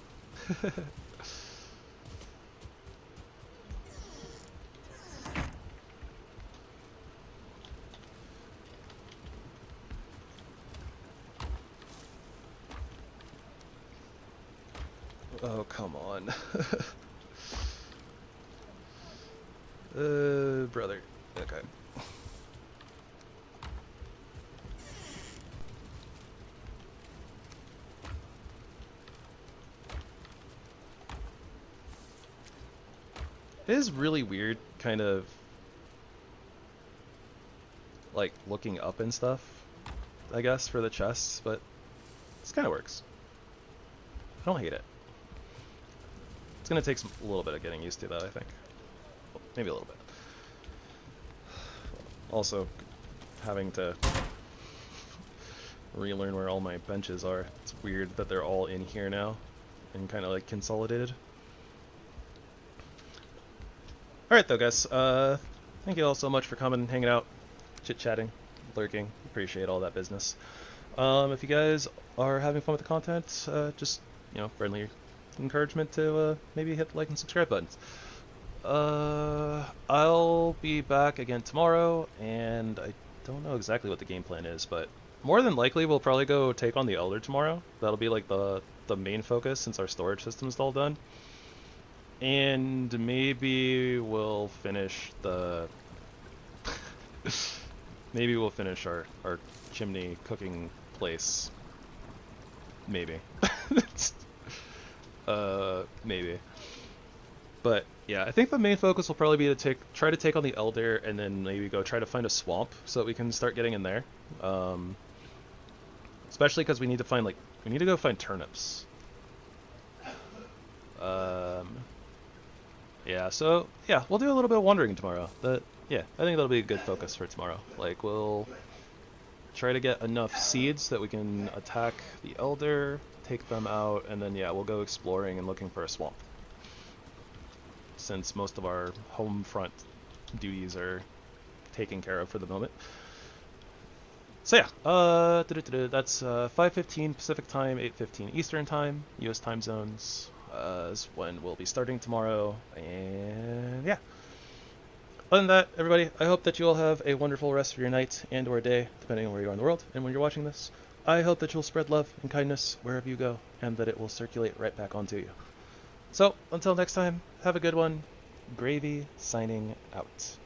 Oh, come on. Brother. Okay. It is really weird, kind of, like, looking up and stuff, I guess, for the chests, but this kind of works. I don't hate it. It's going to take a little bit of getting used to that, I think. Maybe a little bit. Also, having to relearn where all my benches are. It's weird that they're all in here now and kind of like consolidated. Alright though, guys. Thank you all so much for coming and hanging out, chit-chatting, lurking. Appreciate all that business. If you guys are having fun with the content, just, you know, friendly encouragement to maybe hit the like and subscribe buttons. I'll be back again tomorrow, and I don't know exactly what the game plan is, but more than likely we'll probably go take on the Elder tomorrow. That'll be like the main focus since our storage system's all done. And maybe we'll finish the maybe we'll finish our chimney cooking place. Maybe. Maybe. But yeah, I think the main focus will probably be to try to take on the Elder, and then maybe go try to find a swamp so that we can start getting in there. Especially because we need to go find turnips. Yeah, so yeah, we'll do a little bit of wandering tomorrow. Yeah, I think that'll be a good focus for tomorrow. Like, we'll try to get enough seeds that we can attack the Elder, take them out, and then yeah, we'll go exploring and looking for a swamp, since most of our home front duties are taken care of for the moment. So yeah, that's 5:15 Pacific time, 8:15 Eastern time, US time zones, is when we'll be starting tomorrow, and yeah. Other than that, everybody, I hope that you all have a wonderful rest of your night and or day, depending on where you are in the world, and when you're watching this. I hope that you'll spread love and kindness wherever you go, and that it will circulate right back onto you. So, until next time, have a good one. Gravy signing out.